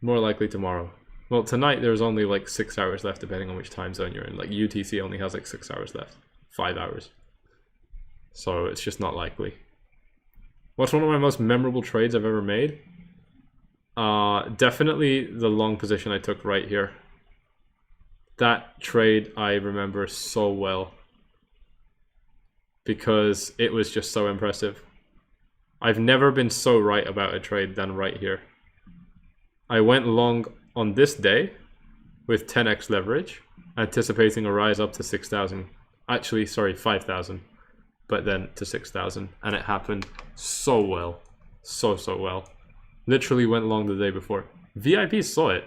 More likely tomorrow. Well, tonight there's only like 6 hours left depending on which time zone you're in. Like UTC only has like 6 hours left. 5 hours. So it's just not likely. What's one of my most memorable trades I've ever made? Definitely the long position I took right here. That trade I remember so well. Because it was just so impressive. I've never been so right about a trade than right here. I went long on this day with 10x leverage, anticipating a rise up to 6,000. Actually, sorry, 5,000. But then to 6,000. And it happened so well. So well. Literally went long the day before. VIP saw it.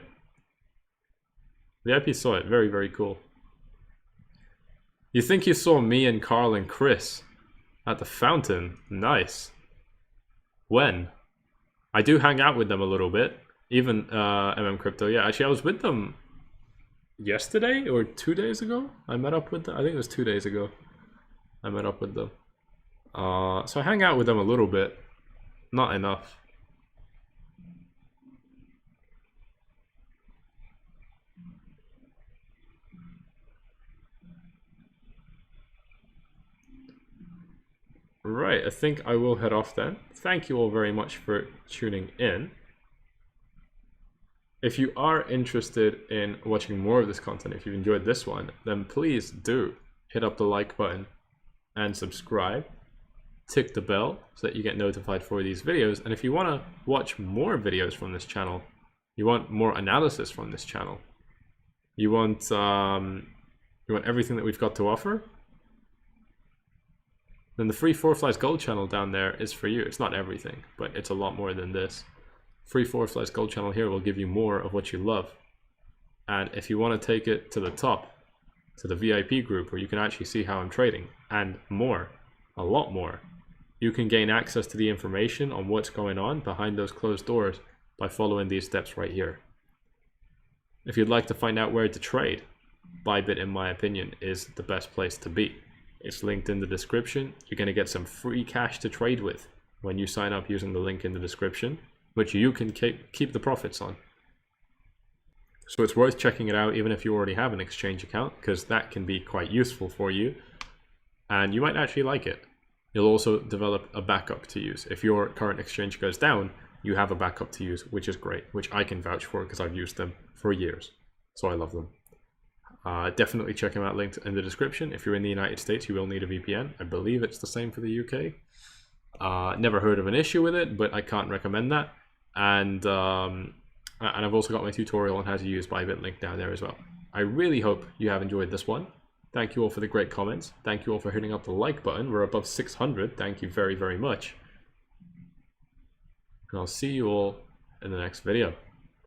VIP saw it. Very, very cool. You think you saw me and Carl and Chris at the fountain? Nice. When? I do hang out with them a little bit. Even Crypto. Yeah, actually I was with them yesterday or 2 days ago. I met up with them. I think it was 2 days ago. I met up with them. So I hang out with them a little bit. Not enough. Right, I think I will head off then. Thank you all very much for tuning in. If you are interested in watching more of this content, if you've enjoyed this one, then please do hit up the like button and subscribe. Tick the bell so that you get notified for these videos. And if you want to watch more videos from this channel, you want more analysis from this channel, you want everything that we've got to offer, then the free FORFLIES Gold channel down there is for you. It's not everything, but it's a lot more than this. Free FORFLIES Gold channel here will give you more of what you love. And if you want to take it to the top, to the VIP group where you can actually see how I'm trading and more, a lot more, you can gain access to the information on what's going on behind those closed doors by following these steps right here. If you'd like to find out where to trade, Bybit, in my opinion, is the best place to be. It's linked in the description. You're going to get some free cash to trade with when you sign up using the link in the description, which you can keep the profits on. So it's worth checking it out even if you already have an exchange account, because that can be quite useful for you and you might actually like it. You'll also develop a backup to use. If your current exchange goes down, you have a backup to use, which is great, which I can vouch for because I've used them for years. So I love them. Definitely check them out, linked in the description. If you're in the United States, you will need a VPN. I believe it's the same for the UK. Never heard of an issue with it, but I can't recommend that. And I've also got my tutorial on how to use Bybit linked down there as well. I really hope you have enjoyed this one. Thank you all for the great comments. Thank you all for hitting up the like button. We're above 600. Thank you very, very much. And I'll see you all in the next video.